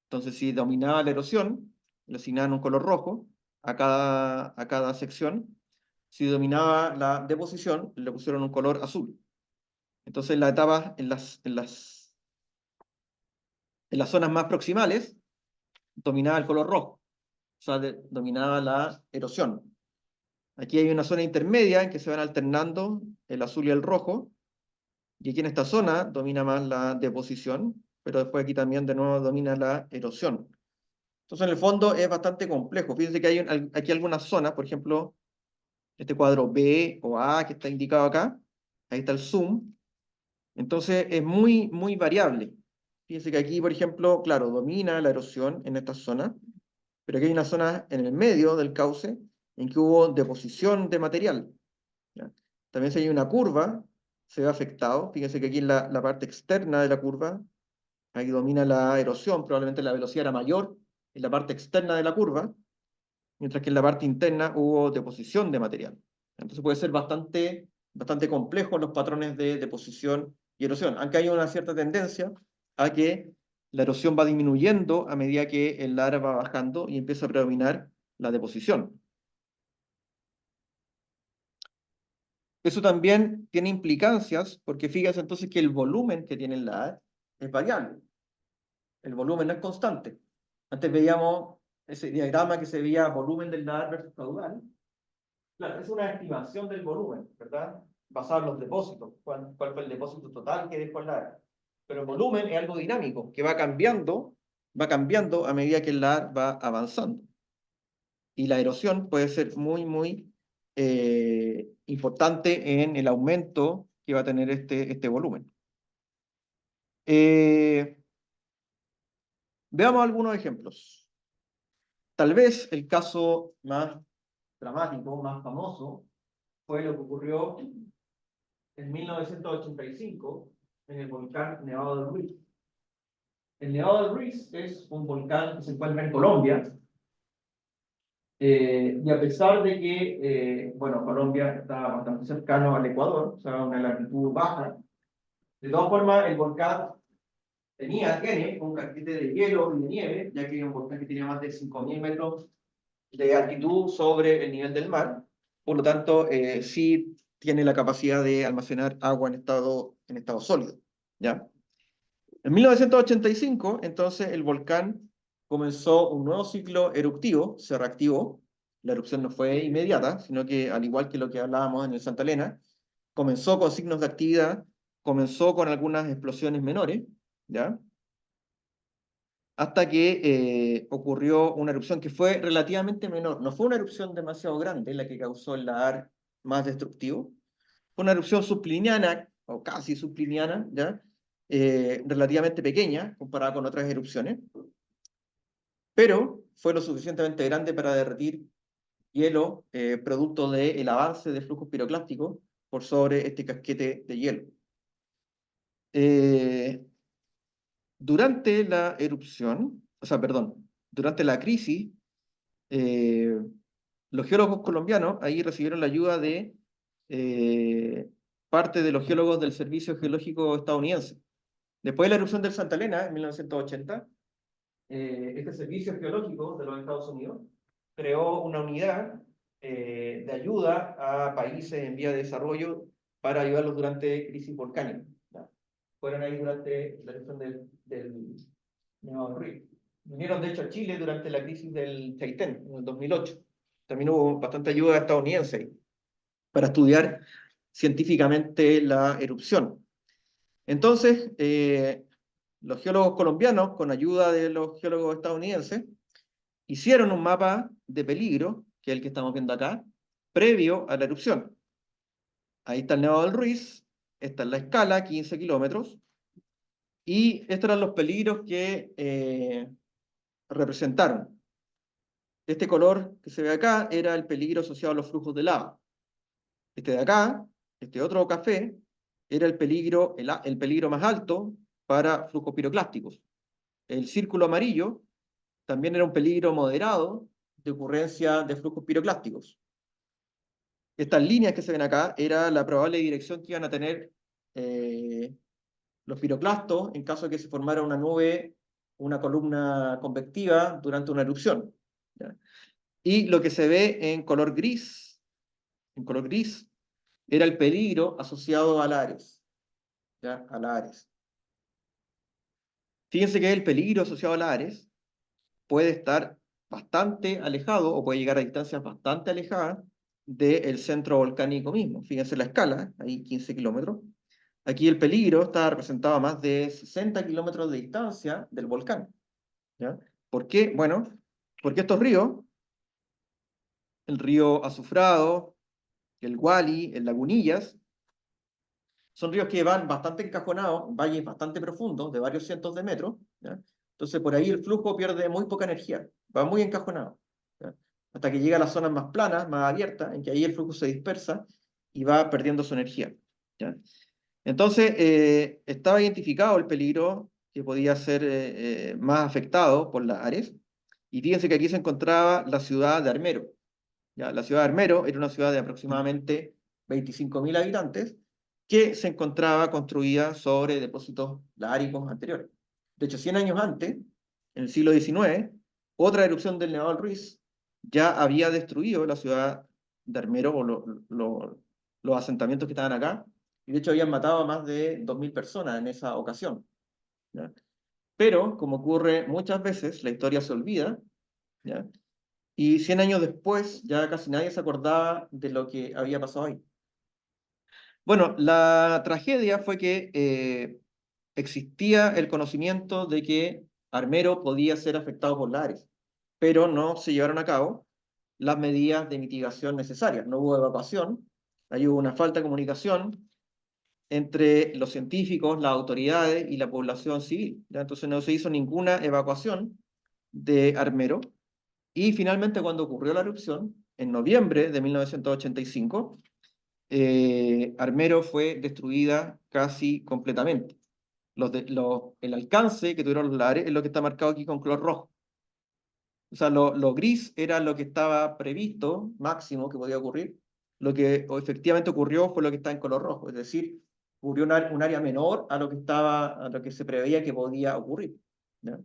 Entonces, si dominaba la erosión, le asignaban un color rojo a cada sección. Si dominaba la deposición, le pusieron un color azul. Entonces, en las etapas, en las zonas más proximales, dominaba el color rojo, o sea, dominaba la erosión. Aquí hay una zona intermedia en que se van alternando el azul y el rojo, y aquí en esta zona domina más la deposición, pero después aquí también de nuevo domina la erosión. Entonces, en el fondo es bastante complejo. Fíjense que hay aquí algunas zonas, por ejemplo, este cuadro B o A que está indicado acá, ahí está el zoom. Entonces, es muy, muy variable. Fíjense que aquí, por ejemplo, claro, domina la erosión en esta zona, pero aquí hay una zona en el medio del cauce en que hubo deposición de material, ¿ya? También si hay una curva, se ve afectado. Fíjense que aquí en la parte externa de la curva, ahí domina la erosión, probablemente la velocidad era mayor en la parte externa de la curva, mientras que en la parte interna hubo deposición de material. Entonces puede ser bastante complejo los patrones de deposición y erosión, aunque hay una cierta tendencia a que la erosión va disminuyendo a medida que el lar va bajando y empieza a predominar la deposición. Eso también tiene implicancias, porque fíjense entonces que el volumen que tiene el lar es variable. El volumen no es constante. Antes veíamos ese diagrama que se veía volumen del lar versus caudal. Claro, es una estimación del volumen, ¿verdad? Basado en los depósitos. ¿Cuál fue el depósito total que dejó el lar? Pero el volumen es algo dinámico, que va cambiando a medida que el lar va avanzando. Y la erosión puede ser muy, muy importante en el aumento que va a tener este volumen. Veamos algunos ejemplos. Tal vez el caso más dramático, más famoso, fue lo que ocurrió en 1985 en el volcán Nevado del Ruiz. El Nevado del Ruiz es un volcán que se encuentra en Colombia, y a pesar de que, bueno, Colombia está bastante cercano al Ecuador, o sea, una latitud baja, de todas formas el volcán tiene un casquete de hielo y de nieve, ya que es un volcán que tiene más de 5.000 metros de altitud sobre el nivel del mar, por lo tanto, sí tiene la capacidad de almacenar agua en estado sólido, ¿ya? En 1985, entonces, el volcán comenzó un nuevo ciclo eruptivo, se reactivó. La erupción no fue inmediata, sino que, al igual que lo que hablábamos en el Santa Elena, comenzó con signos de actividad, comenzó con algunas explosiones menores, ¿ya? Hasta que ocurrió una erupción que fue relativamente menor. No fue una erupción demasiado grande la que causó el lahar más destructivo. Fue una erupción subliniana, o casi subliniana, ¿ya? Relativamente pequeña comparada con otras erupciones, pero fue lo suficientemente grande para derretir hielo, producto del avance de flujos piroclásticos por sobre este casquete de hielo. Durante la erupción, o sea, perdón, durante la crisis, eh, los geólogos colombianos ahí recibieron la ayuda de parte de los geólogos del Servicio Geológico estadounidense. Después de la erupción del Santa Elena en 1980, este servicio geológico de los Estados Unidos creó una unidad de ayuda a países en vía de desarrollo para ayudarlos durante crisis volcánicas, ¿ya? Fueron ahí durante la erupción del Nevado del Ruiz. Vinieron de hecho a Chile durante la crisis del Chaitén, en el 2008. También hubo bastante ayuda estadounidense ahí, para estudiar científicamente la erupción. Entonces, los geólogos colombianos, con ayuda de los geólogos estadounidenses, hicieron un mapa de peligro, que es el que estamos viendo acá, previo a la erupción. Ahí está el Nevado del Ruiz, esta es la escala, 15 kilómetros, y estos eran los peligros que representaron. Este color que se ve acá era el peligro asociado a los flujos de lava. Este de acá, este otro café, era el peligro más alto para flujos piroclásticos. El círculo amarillo también era un peligro moderado de ocurrencia de flujos piroclásticos. Estas líneas que se ven acá era la probable dirección que iban a tener los piroclastos en caso de que se formara una nube, una columna convectiva durante una erupción. ¿Ya? Y lo que se ve en color gris, era el peligro asociado al Ares. ¿Ya? Al Ares. Fíjense que el peligro asociado al Ares puede estar bastante alejado o puede llegar a distancias bastante alejadas del centro volcánico mismo. Fíjense la escala, ahí 15 kilómetros. Aquí el peligro está representado a más de 60 kilómetros de distancia del volcán. ¿Ya? ¿Por qué? Bueno, porque estos ríos, el río Azufrado, el Guali, el Lagunillas, son ríos que van bastante encajonados, valles bastante profundos, de varios cientos de metros. ¿Ya? Entonces por ahí el flujo pierde muy poca energía, va muy encajonado. ¿Ya? Hasta que llega a las zonas más planas, más abiertas, en que ahí el flujo se dispersa y va perdiendo su energía. ¿Ya? Entonces, estaba identificado el peligro que podía ser más afectado por las Ares. Y fíjense que aquí se encontraba la ciudad de Armero. ¿Ya? La ciudad de Armero era una ciudad de aproximadamente 25.000 habitantes que se encontraba construida sobre depósitos láricos anteriores. De hecho, 100 años antes, en el siglo XIX, otra erupción del Nevado del Ruiz ya había destruido la ciudad de Armero, o los asentamientos que estaban acá, y de hecho habían matado a más de 2.000 personas en esa ocasión. ¿Ya? Pero, como ocurre muchas veces, la historia se olvida, ¿ya? Y 100 años después ya casi nadie se acordaba de lo que había pasado ahí. Bueno, la tragedia fue que existía el conocimiento de que Armero podía ser afectado por la Ares, pero no se llevaron a cabo las medidas de mitigación necesarias. No hubo evacuación, ahí hubo una falta de comunicación entre los científicos, las autoridades y la población civil. ¿Ya? Entonces no se hizo ninguna evacuación de Armero. Y finalmente, cuando ocurrió la erupción, en noviembre de 1985, Armero fue destruida casi completamente. El alcance que tuvieron los lares es lo que está marcado aquí con color rojo. O sea, lo gris era lo que estaba previsto, máximo que podía ocurrir. Lo que efectivamente ocurrió fue lo que está en color rojo, es decir, ocurrió un área menor a lo que se preveía que podía ocurrir. ¿Ya?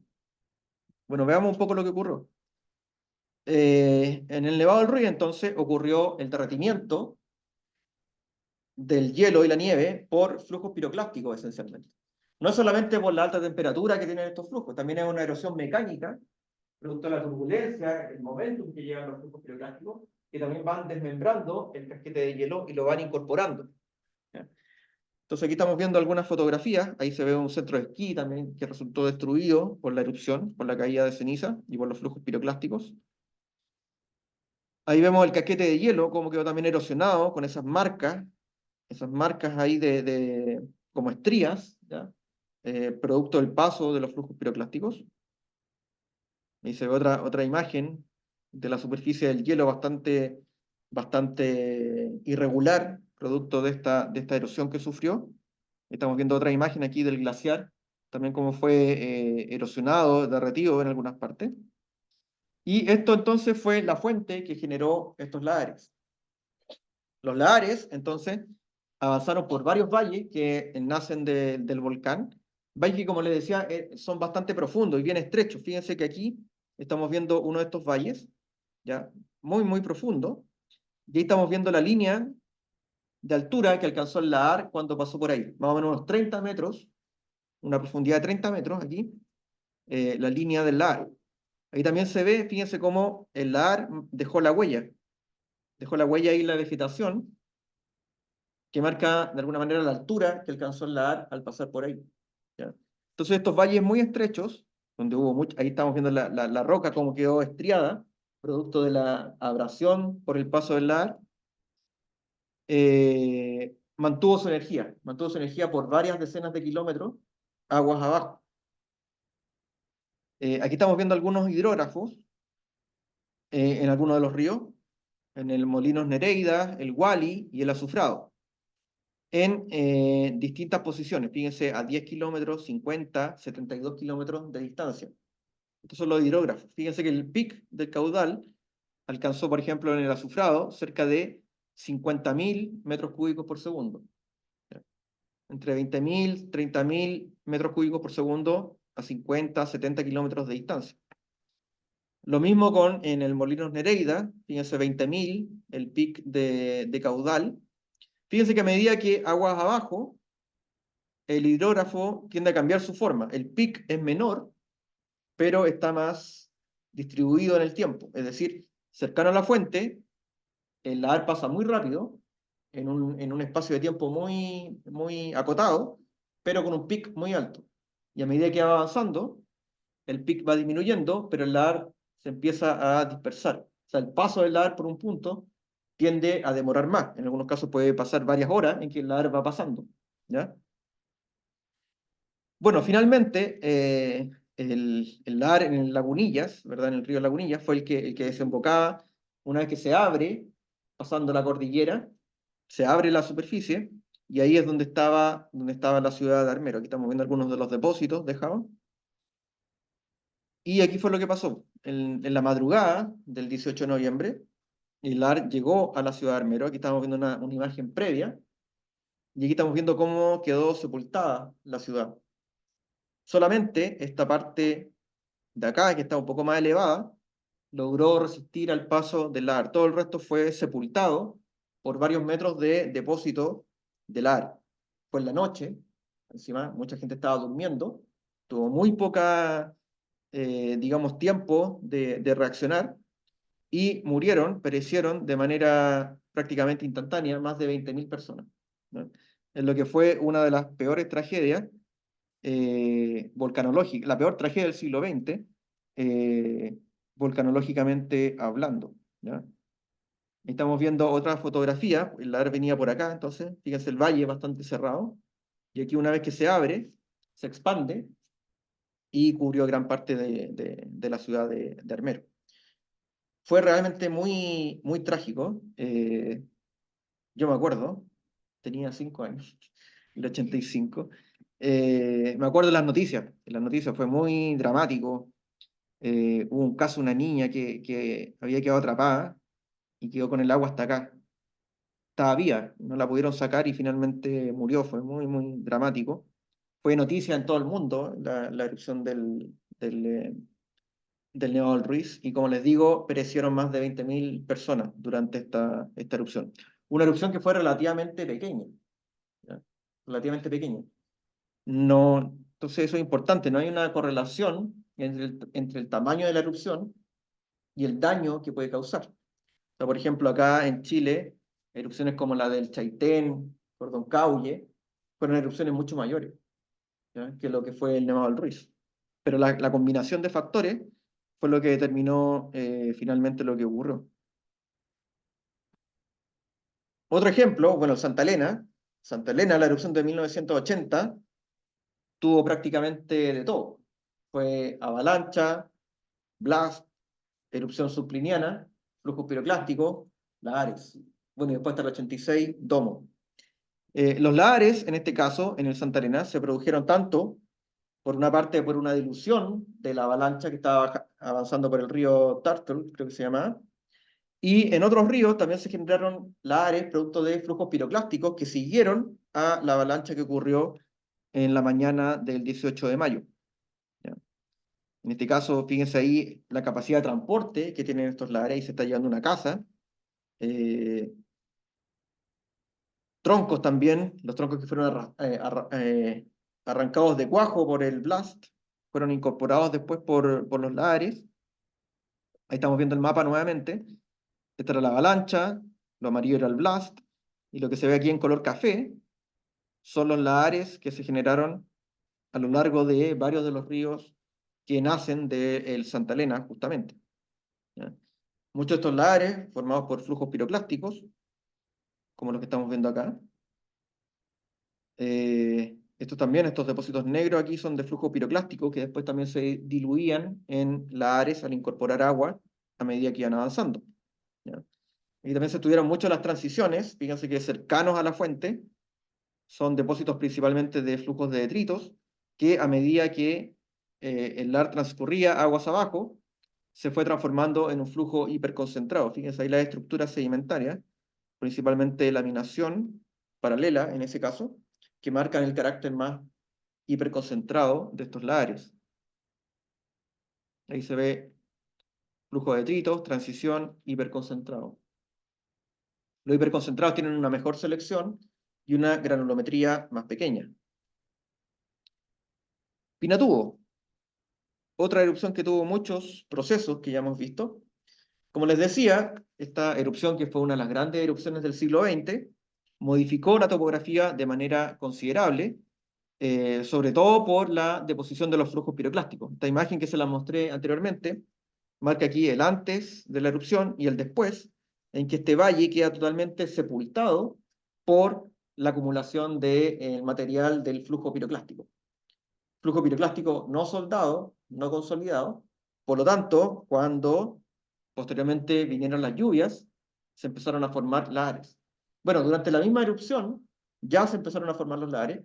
Bueno, veamos un poco lo que ocurrió. En el Nevado del Ruiz, entonces, ocurrió el derretimiento del hielo y la nieve por flujos piroclásticos, esencialmente. No solamente por la alta temperatura que tienen estos flujos, también es una erosión mecánica, producto de la turbulencia, el momentum que llevan los flujos piroclásticos, que también van desmembrando el casquete de hielo y lo van incorporando. ¿Ya? Entonces aquí estamos viendo algunas fotografías, ahí se ve un centro de esquí también que resultó destruido por la erupción, por la caída de ceniza y por los flujos piroclásticos. Ahí vemos el casquete de hielo, como quedó también erosionado con esas marcas ahí como estrías, ¿ya? Producto del paso de los flujos piroclásticos. Ahí se ve otra imagen de la superficie del hielo bastante irregular, producto de esta erosión que sufrió. Estamos viendo otra imagen aquí del glaciar, también como fue erosionado, derretido en algunas partes. Y esto entonces fue la fuente que generó estos lahares. Los lahares, entonces, avanzaron por varios valles que nacen del volcán. Valles que, como les decía, son bastante profundos y bien estrechos. Fíjense que aquí estamos viendo uno de estos valles, ya muy, muy profundo. Y ahí estamos viendo la línea de altura que alcanzó el lahar cuando pasó por ahí. Más o menos unos 30 metros, una profundidad de 30 metros aquí, la línea del lahar. Ahí también se ve, fíjense cómo el lahar dejó la huella. Dejó la huella ahí en la vegetación, que marca de alguna manera la altura que alcanzó el lahar al pasar por ahí. ¿Ya? Entonces estos valles muy estrechos, donde hubo mucho, ahí estamos viendo la roca como quedó estriada, producto de la abrasión por el paso del lahar. Mantuvo su energía por varias decenas de kilómetros aguas abajo. Aquí estamos viendo algunos hidrógrafos en algunos de los ríos, en el Molinos Nereida, el Wally y el Azufrado, en distintas posiciones. Fíjense, a 10 kilómetros, 50, 72 kilómetros de distancia. Estos son los hidrógrafos. Fíjense que el pic del caudal alcanzó, por ejemplo, en el Azufrado, cerca de 50.000 metros cúbicos por segundo. Entre 20.000, 30.000 metros cúbicos por segundo a 50, 70 kilómetros de distancia. Lo mismo en el Molinos Nereida, fíjense 20.000, el pic de caudal. Fíjense que a medida que aguas abajo, el hidrógrafo tiende a cambiar su forma. El pic es menor, pero está más distribuido en el tiempo. Es decir, cercano a la fuente, el lahar pasa muy rápido, en un espacio de tiempo muy, muy acotado, pero con un pic muy alto. Y a medida que va avanzando, el pic va disminuyendo, pero el lahar se empieza a dispersar. O sea, el paso del lahar por un punto tiende a demorar más. En algunos casos puede pasar varias horas en que el lahar va pasando. ¿Ya? Bueno, finalmente, el lahar en Lagunillas, ¿verdad? En el río Lagunillas, fue el que desembocaba una vez que se abre, pasando la cordillera, se abre la superficie, y ahí es donde estaba la ciudad de Armero. Aquí estamos viendo algunos de los depósitos de Java. Y aquí fue lo que pasó. En la madrugada del 18 de noviembre, el lahar llegó a la ciudad de Armero. Aquí estamos viendo una imagen previa, y aquí estamos viendo cómo quedó sepultada la ciudad. Solamente esta parte de acá, que está un poco más elevada, logró resistir al paso del lahar. Todo el resto fue sepultado por varios metros de depósito del lahar. Fue en la noche, encima mucha gente estaba durmiendo, tuvo muy poca, digamos, tiempo de reaccionar, y perecieron de manera prácticamente instantánea más de 20.000 personas, ¿no? En lo que fue una de las peores tragedias volcanológica, la peor tragedia del siglo XX, volcanológicamente hablando. ¿Ya? Estamos viendo otra fotografía, el lahar venía por acá, entonces, fíjense el valle bastante cerrado, y aquí una vez que se abre, se expande y cubrió gran parte de la ciudad de Armero. Fue realmente muy, muy trágico. Yo me acuerdo, tenía 5 años, el 85. Me acuerdo de las noticias. En las noticias fue muy dramático. Hubo un caso, una niña que había quedado atrapada y quedó con el agua hasta acá. Estaba viva, no la pudieron sacar y finalmente murió. Fue muy, muy dramático. Fue noticia en todo el mundo la erupción del Nevado del Ruiz, y como les digo, perecieron más de 20.000 personas durante esta erupción. Una erupción que fue relativamente pequeña, ¿ya? Relativamente pequeña. No, entonces eso es importante, no hay una correlación entre el tamaño de la erupción y el daño que puede causar. O sea, por ejemplo, acá en Chile, erupciones como la del Chaitén, Cordón-Caulle, fueron erupciones mucho mayores, ¿ya?, que lo que fue el Nevado del Ruiz. Pero la combinación de factores fue lo que determinó finalmente lo que ocurrió. Otro ejemplo, bueno, Santa Elena. Santa Elena, la erupción de 1980, tuvo prácticamente de todo. Fue avalancha, blast, erupción subcliniana, flujo piroclástico, lahares. Bueno, y después hasta el 86, domo. Los lahares, en este caso, en el Santa Elena, se produjeron tanto, por una parte, por una dilución de la avalancha que estaba avanzando por el río Turtle, creo que se llamaba, y en otros ríos también se generaron lahares producto de flujos piroclásticos que siguieron a la avalancha que ocurrió en la mañana del 18 de mayo. ¿Ya? En este caso, fíjense ahí la capacidad de transporte que tienen estos lahares, y se está llevando una casa. Troncos también, los troncos que fueron arrancados de cuajo por el blast, fueron incorporados después por los lahares. Ahí estamos viendo el mapa nuevamente. Esta era la avalancha, lo amarillo era el blast, y lo que se ve aquí en color café son los lahares que se generaron a lo largo de varios de los ríos que nacen del Santa Elena, justamente. ¿Ya? Muchos de estos lahares, formados por flujos piroclásticos, como los que estamos viendo acá. Estos depósitos negros aquí son de flujo piroclástico, que después también se diluían en lahares al incorporar agua a medida que iban avanzando. ¿Ya? Y también se estudiaron mucho las transiciones, fíjense que cercanos a la fuente son depósitos principalmente de flujos de detritos, que a medida que el lahar transcurría aguas abajo, se fue transformando en un flujo hiperconcentrado. Fíjense ahí las estructuras sedimentarias, principalmente laminación paralela en ese caso, que marcan el carácter más hiperconcentrado de estos lahares. Ahí se ve flujo de detritos, transición, hiperconcentrado. Los hiperconcentrados tienen una mejor selección y una granulometría más pequeña. Pinatubo, otra erupción que tuvo muchos procesos que ya hemos visto. Como les decía, esta erupción, que fue una de las grandes erupciones del siglo XX, modificó la topografía de manera considerable, sobre todo por la deposición de los flujos piroclásticos. Esta imagen que se la mostré anteriormente marca aquí el antes de la erupción y el después, en que este valle queda totalmente sepultado por la acumulación de material del flujo piroclástico. Flujo piroclástico no soldado, no consolidado. Por lo tanto, cuando posteriormente vinieron las lluvias, se empezaron a formar lahares. Bueno, durante la misma erupción ya se empezaron a formar los lahares,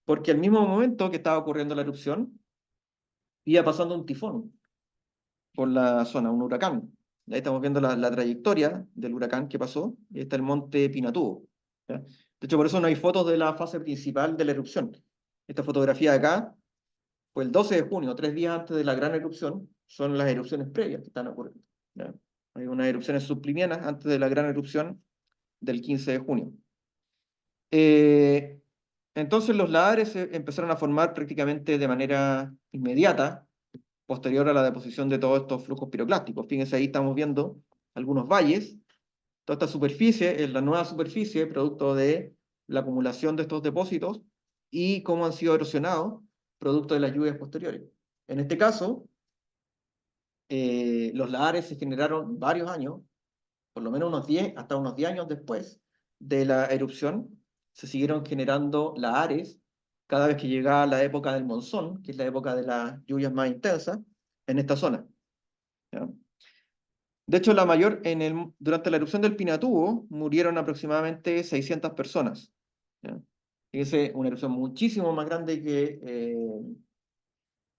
porque al mismo momento que estaba ocurriendo la erupción, iba pasando un tifón por la zona, un huracán. Ahí estamos viendo la trayectoria del huracán que pasó, y ahí está el monte Pinatubo. ¿Ya? De hecho, por eso no hay fotos de la fase principal de la erupción. Esta fotografía de acá fue el 12 de junio, 3 días antes de la gran erupción, son las erupciones previas que están ocurriendo. ¿Ya? Hay unas erupciones subplinianas antes de la gran erupción del 15 de junio. Entonces los lahares se empezaron a formar prácticamente de manera inmediata, posterior a la deposición de todos estos flujos piroclásticos. Fíjense, ahí estamos viendo algunos valles. Toda esta superficie es la nueva superficie, producto de la acumulación de estos depósitos y cómo han sido erosionados, producto de las lluvias posteriores. En este caso, los lahares se generaron varios años, por lo menos hasta unos 10 años después de la erupción, se siguieron generando lahares cada vez que llegaba la época del monzón, que es la época de las lluvias más intensas, en esta zona. ¿Ya? De hecho, durante la erupción del Pinatubo murieron aproximadamente 600 personas. ¿Ya? Fíjense, una erupción muchísimo más grande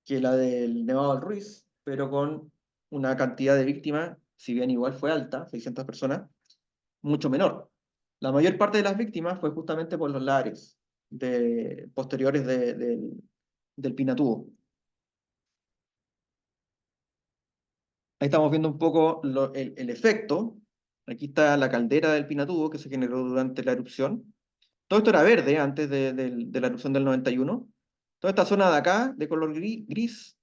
que la del Nevado del Ruiz, pero con una cantidad de víctimas, si bien igual fue alta, 600 personas, mucho menor. La mayor parte de las víctimas fue justamente por los lahares posteriores del Pinatubo. Ahí estamos viendo un poco el efecto. Aquí está la caldera del Pinatubo que se generó durante la erupción. Todo esto era verde antes de la erupción del 91. Toda esta zona de acá, de color gris,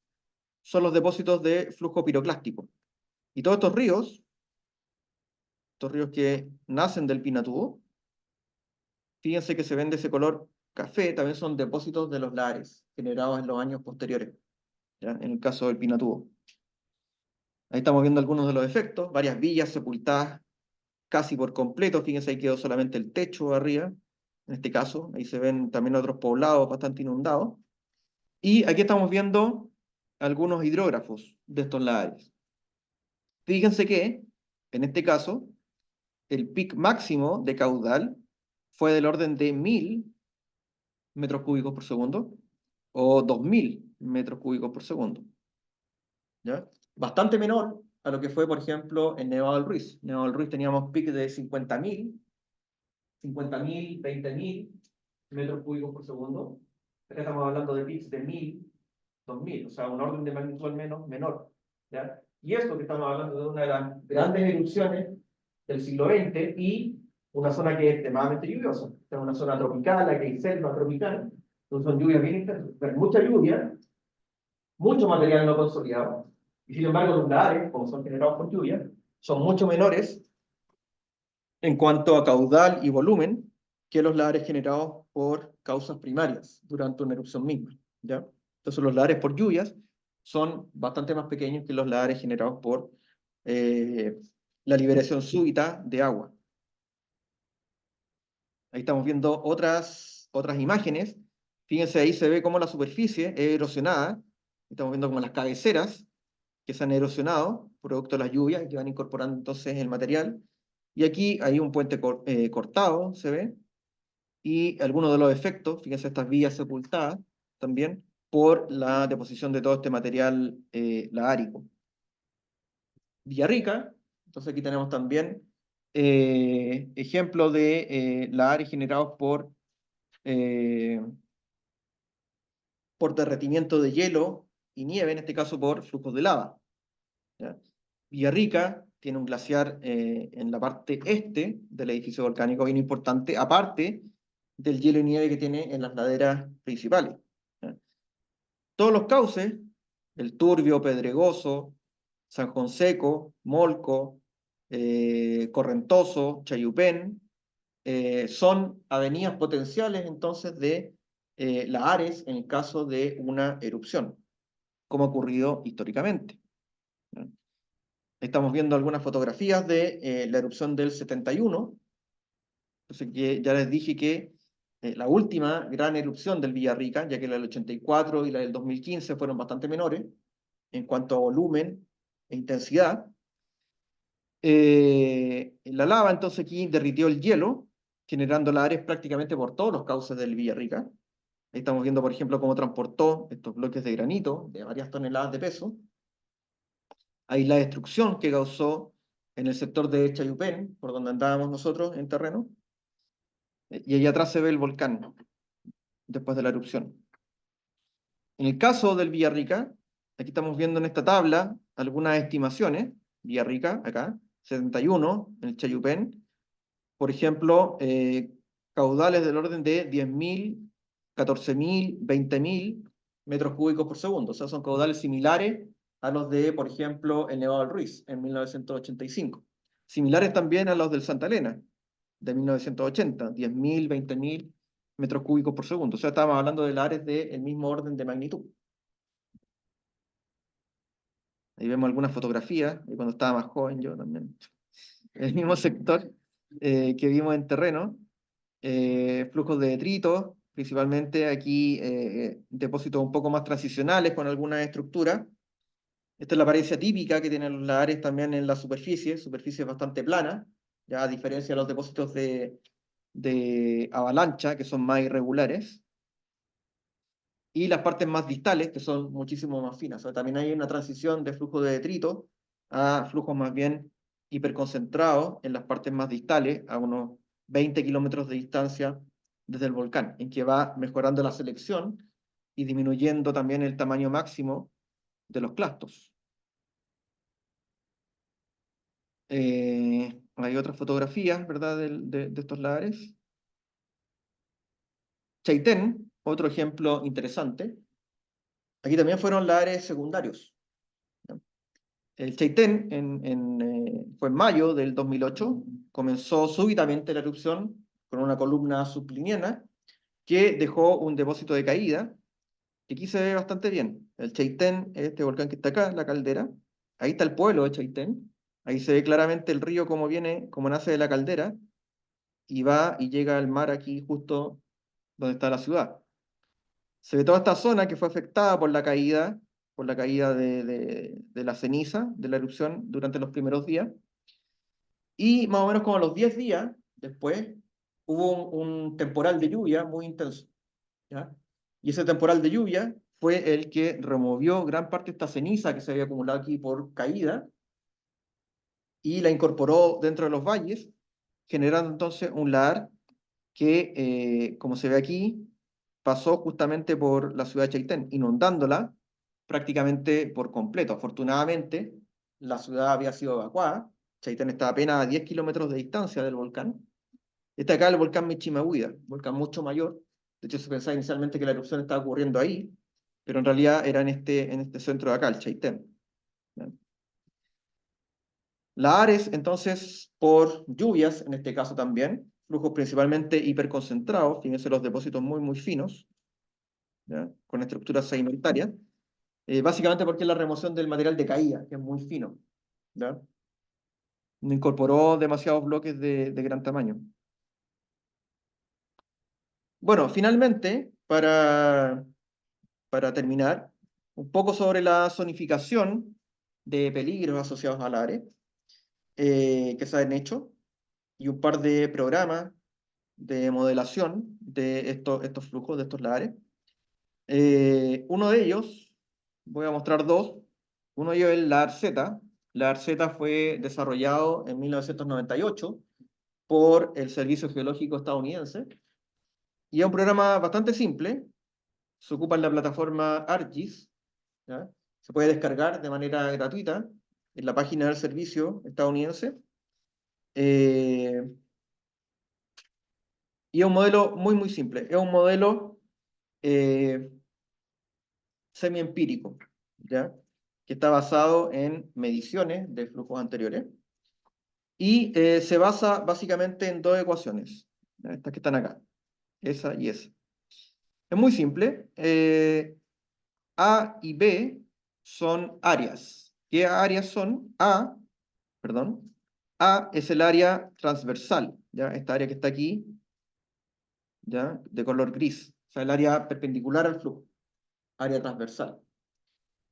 son los depósitos de flujo piroclástico. Y todos estos ríos que nacen del Pinatubo, fíjense que se ven de ese color café, también son depósitos de los lahares generados en los años posteriores, ¿ya? En el caso del Pinatubo. Ahí estamos viendo algunos de los efectos, varias villas sepultadas casi por completo, fíjense ahí quedó solamente el techo arriba, en este caso, ahí se ven también otros poblados bastante inundados. Y aquí estamos viendo algunos hidrógrafos de estos lahares. Fíjense que, en este caso, el pic máximo de caudal fue del orden de 1000 metros cúbicos por segundo o 2000 metros cúbicos por segundo. ¿Ya? Bastante menor a lo que fue, por ejemplo, en Nevado del Ruiz. En Nevado del Ruiz teníamos pic de 50.000, 20.000 metros cúbicos por segundo. Acá estamos hablando de pics de 1000, 2000, o sea, un orden de magnitud al menos menor. ¿Ya? Y esto que estamos hablando de una de las grandes erupciones del siglo XX y una zona que es extremadamente lluviosa. Es una zona tropical, aquí hay selva tropical, entonces son lluvias bien intensas, pero mucha lluvia, mucho material no consolidado, y sin embargo los lahares, como son generados por lluvia, son mucho menores en cuanto a caudal y volumen que los lahares generados por causas primarias durante una erupción misma. ¿Ya? Entonces los lahares por lluvias son bastante más pequeños que los lahares generados por la liberación súbita de agua. Ahí estamos viendo otras imágenes. Fíjense, ahí se ve cómo la superficie es erosionada. Estamos viendo como las cabeceras que se han erosionado, producto de las lluvias, y que van incorporando entonces el material. Y aquí hay un puente cortado, se ve, y algunos de los efectos, fíjense estas vías sepultadas también, por la deposición de todo este material lahárico. Villarrica, entonces aquí tenemos también ejemplos de lahares generados eh, por derretimiento de hielo y nieve, en este caso por flujos de lava. ¿Ya? Villarrica tiene un glaciar en la parte este del edificio volcánico bien importante, aparte del hielo y nieve que tiene en las laderas principales. ¿Ya? Todos los cauces, el Turbio, Pedregoso, San Jonseco, Molco, Correntoso, Chayupén, son avenidas potenciales entonces de lahares en el caso de una erupción, como ha ocurrido históricamente. ¿Ya? Estamos viendo algunas fotografías de la erupción del 71. Entonces, que ya les dije que la última gran erupción del Villarrica, ya que la del 84 y la del 2015 fueron bastante menores en cuanto a volumen e intensidad. La lava entonces aquí derritió el hielo, generando lahares prácticamente por todos los cauces del Villarrica. Ahí estamos viendo, por ejemplo, cómo transportó estos bloques de granito de varias toneladas de peso. Ahí la destrucción que causó en el sector de Chayupén, por donde andábamos nosotros en terreno. Y ahí atrás se ve el volcán, después de la erupción. En el caso del Villarrica, aquí estamos viendo en esta tabla algunas estimaciones. Villarrica, acá, 71, en el Chayupén. Por ejemplo, caudales del orden de 10.000, 14.000, 20.000 metros cúbicos por segundo. O sea, son caudales similares a los de, por ejemplo, el Nevado del Ruiz en 1985. Similares también a los del Santa Elena de 1980, 10.000, 20.000 metros cúbicos por segundo. O sea, estábamos hablando de lahares del mismo orden de magnitud. Ahí vemos algunas fotografías, de cuando estaba más joven yo también. El mismo sector que vimos en terreno. Flujos de detritos, principalmente aquí depósitos un poco más transicionales con algunas estructuras. Esta es la apariencia típica que tienen los lahares también en la superficie bastante plana, ya a diferencia de los depósitos de avalancha, que son más irregulares, y las partes más distales, que son muchísimo más finas. O sea, también hay una transición de flujo de detrito a flujos más bien hiperconcentrados en las partes más distales, a unos 20 kilómetros de distancia desde el volcán, en que va mejorando la selección y disminuyendo también el tamaño máximo de los clastos. Hay otras fotografías, ¿verdad?, de estos lahares. Chaitén, otro ejemplo interesante. Aquí también fueron lahares secundarios. ¿No? El Chaitén fue en mayo del 2008, comenzó súbitamente la erupción con una columna subliniana que dejó un depósito de caída, que aquí se ve bastante bien. El Chaitén, este volcán que está acá, la caldera, ahí está el pueblo de Chaitén, ahí se ve claramente el río como viene, como nace de la caldera, y va y llega al mar aquí justo donde está la ciudad. Se ve toda esta zona que fue afectada por la caída de la ceniza de la erupción durante los primeros días. Y más o menos como a los 10 días después, hubo un temporal de lluvia muy intenso. ¿Ya? Y ese temporal de lluvia fue el que removió gran parte de esta ceniza que se había acumulado aquí por caída y la incorporó dentro de los valles, generando entonces un lahar que, como se ve aquí, pasó justamente por la ciudad de Chaitén, inundándola prácticamente por completo. Afortunadamente, la ciudad había sido evacuada. Chaitén está apenas a 10 kilómetros de distancia del volcán. Está acá el volcán Michimahuida, volcán mucho mayor. De hecho, se pensaba inicialmente que la erupción estaba ocurriendo ahí, pero en realidad era en este centro de acá, el Chaitén. ¿Ya? Lahares, entonces, por lluvias, en este caso también, flujos principalmente hiperconcentrados, fíjense los depósitos muy, muy finos, ¿ya? Con estructuras sedimentarias, básicamente porque es la remoción del material de caída, que es muy fino, ¿ya? No incorporó demasiados bloques de gran tamaño. Bueno, finalmente, para terminar, un poco sobre la zonificación de peligros asociados al área que se han hecho y un par de programas de modelación de estos flujos, de estos lares. Uno de ellos, voy a mostrar dos. Uno de ellos es la ARZ. La ARZ fue desarrollado en 1998 por el Servicio Geológico estadounidense y es un programa bastante simple. Se ocupa en la plataforma ArcGIS, ¿ya? Se puede descargar de manera gratuita en la página del servicio estadounidense. Eh, y es un modelo muy, muy simple. Es un modelo eh, semi-empírico, ¿ya? Que está basado en mediciones de flujos anteriores y se basa básicamente en dos ecuaciones, ¿ya? Estas que están acá, esa y esa. Es muy simple. A y B son áreas. ¿Qué áreas son? Perdón, A es el área transversal, ¿ya? Esta área que está aquí, ¿ya? De color gris, o sea, el área perpendicular al flujo, área transversal.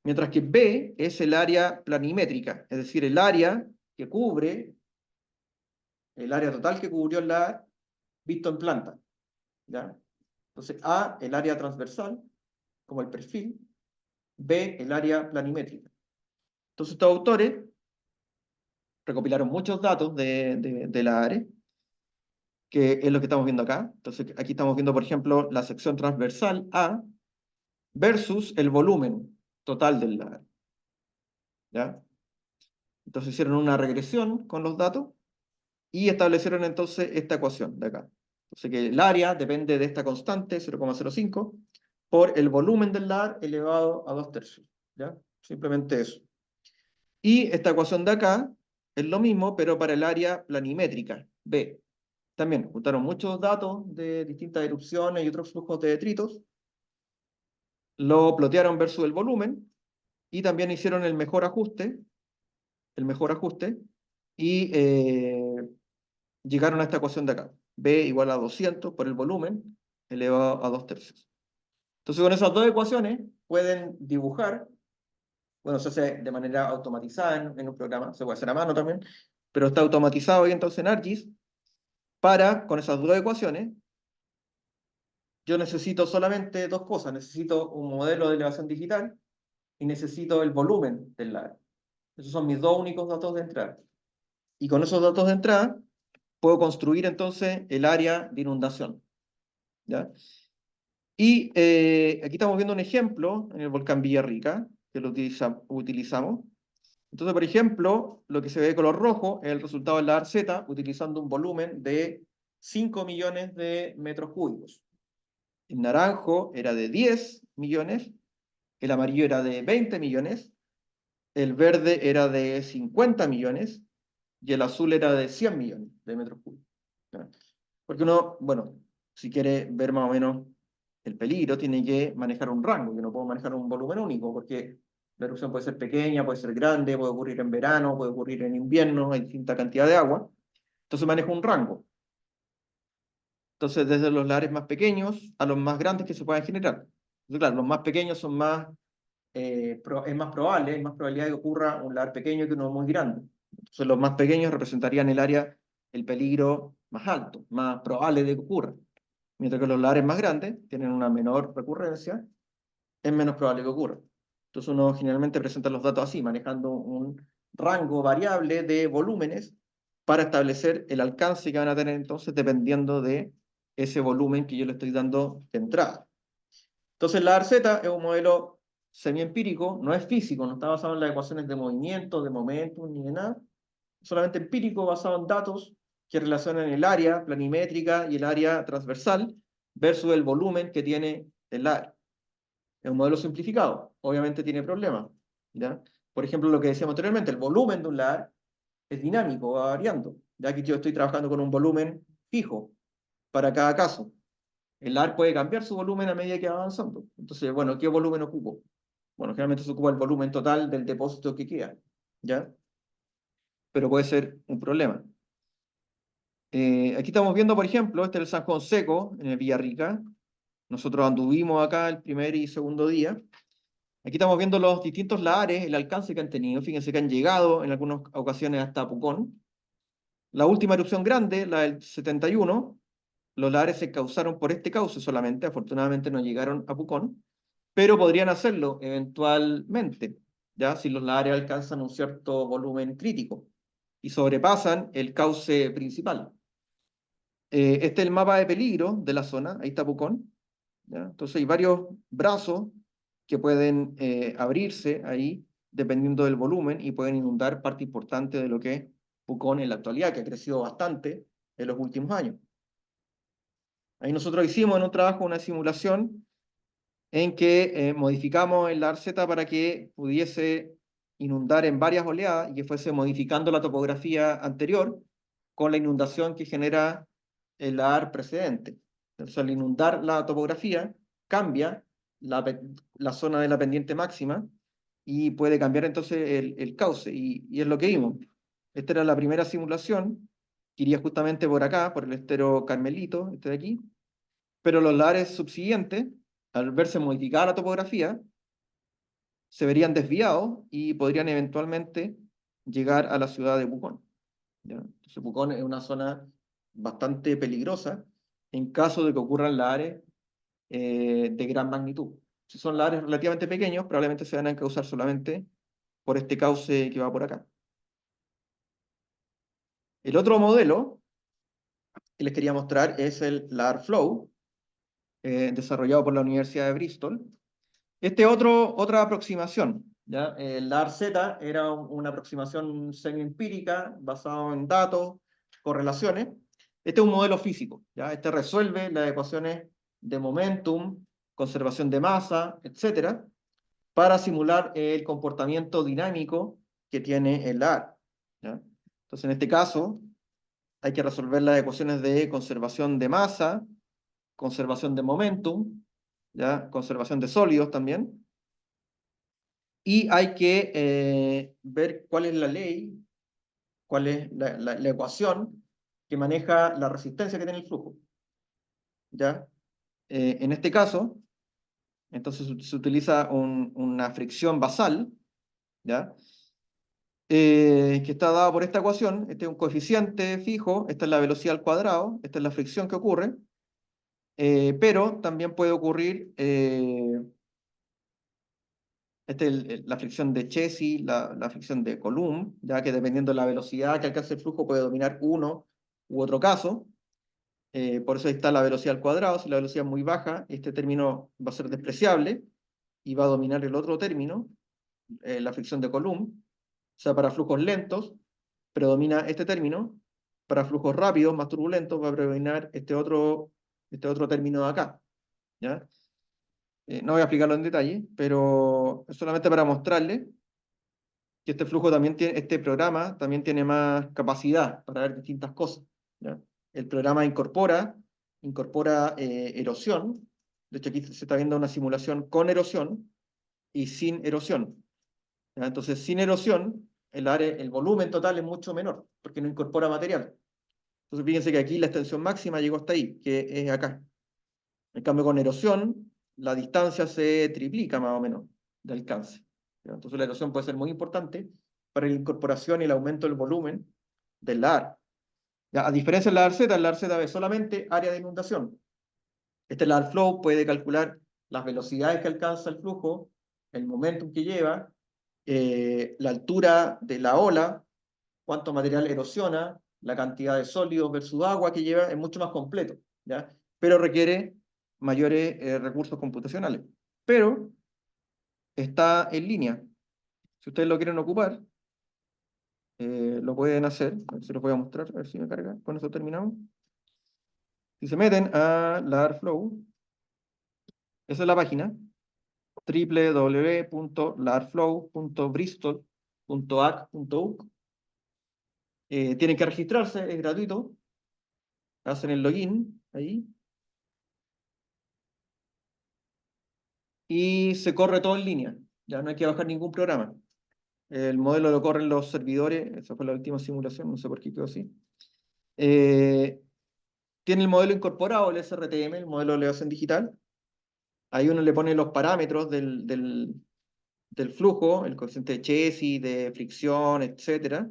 Mientras que B es el área planimétrica, es decir, el área que cubre, el área total que cubrió el A visto en planta, ¿ya? Entonces, A, el área transversal, como el perfil, B, el área planimétrica. Entonces, estos autores recopilaron muchos datos de la área, que es lo que estamos viendo acá. Entonces, aquí estamos viendo, por ejemplo, la sección transversal A versus el volumen total del área, ¿ya? Entonces, hicieron una regresión con los datos y establecieron entonces esta ecuación de acá. Entonces que el área depende de esta constante, 0,05, por el volumen del lar elevado a 2/3, ¿ya? Simplemente eso. Y esta ecuación de acá es lo mismo, pero para el área planimétrica, B. También juntaron muchos datos de distintas erupciones y otros flujos de detritos, lo plotearon versus el volumen, y también hicieron el mejor ajuste, y llegaron a esta ecuación de acá. B igual a 200 por el volumen elevado a 2/3. Entonces, con esas dos ecuaciones pueden dibujar, bueno, se hace de manera automatizada en un programa, se puede hacer a mano también, pero está automatizado ahí entonces en ArcGIS, con esas dos ecuaciones, yo necesito solamente dos cosas, necesito un modelo de elevación digital y necesito el volumen del lago. Esos son mis dos únicos datos de entrada. Y con esos datos de entrada, puedo construir entonces el área de inundación, ¿ya? Y aquí estamos viendo un ejemplo en el volcán Villarrica, que lo utilizamos. Entonces, por ejemplo, lo que se ve de color rojo es el resultado del LAR Z utilizando un volumen de 5 millones de metros cúbicos. El naranjo era de 10 millones, el amarillo era de 20 millones, el verde era de 50 millones y el azul era de 100 millones de metros cúbicos, ¿ya? Porque uno, bueno, si quiere ver más o menos el peligro, tiene que manejar un rango. Yo no puedo manejar un volumen único, porque la erupción puede ser pequeña, puede ser grande, puede ocurrir en verano, puede ocurrir en invierno, hay distinta cantidad de agua. Entonces manejo un rango. Entonces, desde los lares más pequeños a los más grandes que se puedan generar. Entonces, claro, los más pequeños son más, es más probable, hay más probabilidad de que ocurra un lar pequeño que uno muy grande. Entonces, los más pequeños representarían el área, el peligro más alto, más probable de que ocurra. Mientras que los lares más grandes tienen una menor recurrencia, es menos probable que ocurra. Entonces uno generalmente presenta los datos así, manejando un rango variable de volúmenes para establecer el alcance que van a tener entonces dependiendo de ese volumen que yo le estoy dando de entrada. Entonces la ARZ es un modelo semiempírico, no es físico, no está basado en las ecuaciones de movimiento, de momentum, ni de nada, solamente empírico, basado en datos que relacionan el área planimétrica y el área transversal versus el volumen que tiene el área. Es un modelo simplificado, obviamente tiene problemas, ¿ya? Por ejemplo, lo que decíamos anteriormente, el volumen de un LAR es dinámico, va variando, ya que yo estoy trabajando con un volumen fijo para cada caso. El LAR puede cambiar su volumen a medida que va avanzando. Entonces, bueno, ¿qué volumen ocupo? Bueno, generalmente se ocupa el volumen total del depósito que queda, ¿ya? Pero puede ser un problema. Aquí estamos viendo, por ejemplo, este es el San Juan Seco, en el Villarrica. Nosotros anduvimos acá el primer y segundo día. Aquí estamos viendo los distintos lahares, el alcance que han tenido. Fíjense que han llegado en algunas ocasiones hasta Pucón. La última erupción grande, la del 71, los lahares se causaron por este cauce solamente. Afortunadamente no llegaron a Pucón, pero podrían hacerlo eventualmente, ya si los lahares alcanzan un cierto volumen crítico y sobrepasan el cauce principal. Este es el mapa de peligro de la zona, ahí está Pucón, ¿ya? Entonces hay varios brazos que pueden abrirse ahí dependiendo del volumen y pueden inundar parte importante de lo que es Pucón en la actualidad, que ha crecido bastante en los últimos años. Ahí nosotros hicimos en un trabajo una simulación en que modificamos el ARZ para que pudiese inundar en varias oleadas y que fuese modificando la topografía anterior con la inundación que genera el AR precedente. Entonces, al inundar la topografía, cambia la zona de la pendiente máxima y puede cambiar entonces el cauce, y es lo que vimos. Esta era la primera simulación, que iría justamente por acá, por el estero Carmelito, este de aquí, pero los lares subsiguientes, al verse modificada la topografía, se verían desviados y podrían eventualmente llegar a la ciudad de Pucón, ¿ya? Entonces Pucón es una zona bastante peligrosa en caso de que ocurran lares de gran magnitud. Si son lares relativamente pequeños, probablemente se van a causar solamente por este cauce que va por acá. El otro modelo que les quería mostrar es el LAR Flow, desarrollado por la Universidad de Bristol. Otra aproximación, ¿ya? La ARZ era una aproximación semi-empírica basada en datos, correlaciones. Este es un modelo físico, ¿ya? Este resuelve las ecuaciones de momentum, conservación de masa, etcétera, para simular el comportamiento dinámico que tiene el AR, ¿ya? Entonces, en este caso, hay que resolver las ecuaciones de conservación de masa, conservación de momentum, ¿ya? Conservación de sólidos también. Y hay que ver cuál es la ley, cuál es la ecuación que maneja la resistencia que tiene el flujo, ¿ya? En este caso, entonces se utiliza una fricción basal, ¿ya? Que está dada por esta ecuación. Este es un coeficiente fijo, esta es la velocidad al cuadrado, esta es la fricción que ocurre, pero también puede ocurrir esta es la fricción de Chessy, la fricción de Coulomb, ya que dependiendo de la velocidad que alcance el flujo puede dominar uno u otro caso. Por eso ahí está la velocidad al cuadrado. Si la velocidad es muy baja, este término va a ser despreciable y va a dominar el otro término, la fricción de Coulomb. O sea, para flujos lentos predomina este término, para flujos rápidos, más turbulentos, va a predominar este otro término de acá, ¿ya? No voy a explicarlo en detalle, pero es solamente para mostrarles que este flujo también tiene, este programa también tiene más capacidad para ver distintas cosas, ¿ya? El programa incorpora erosión. De hecho, aquí se está viendo una simulación con erosión y sin erosión, ¿ya? Entonces, sin erosión, el volumen total es mucho menor, porque no incorpora material. Entonces, fíjense que aquí la extensión máxima llegó hasta ahí, que es acá. En cambio, con erosión, la distancia se triplica más o menos de alcance, ¿ya? Entonces, la erosión puede ser muy importante para la incorporación y el aumento del volumen del LAR. Ya, a diferencia del LAR-Z, el LAR-Z ve solamente área de inundación. Este LAR Flow puede calcular las velocidades que alcanza el flujo, el momentum que lleva, la altura de la ola, cuánto material erosiona, la cantidad de sólidos versus agua que lleva, es mucho más completo, ¿ya? Pero requiere mayores recursos computacionales. Pero está en línea. Si ustedes lo quieren ocupar, lo pueden hacer. A ver si los voy a mostrar, a ver si me carga. Con eso terminamos. Si se meten a LARFlow, esa es la página, www.larflow.bristol.ac.uk. Tienen que registrarse, es gratuito. Hacen el login ahí. Y se corre todo en línea. Ya no hay que bajar ningún programa. El modelo lo corren los servidores, esa fue la última simulación, no sé por qué quedó así. Tiene el modelo incorporado, el SRTM, el modelo de elevación digital. Ahí uno le pone los parámetros del flujo, el coeficiente de Chesi, de fricción, etcétera,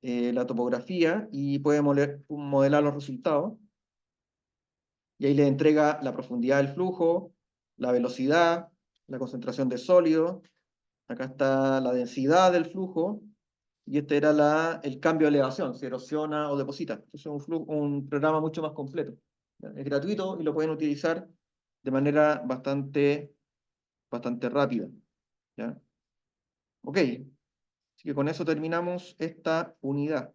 la topografía, y puede modelar los resultados. Y ahí le entrega la profundidad del flujo, la velocidad, la concentración de sólido. Acá está la densidad del flujo, y este era el cambio de elevación, si erosiona o deposita. Entonces es un programa mucho más completo. ¿Ya? Es gratuito y lo pueden utilizar de manera bastante rápida. ¿Ya? Ok, así que con eso terminamos esta unidad.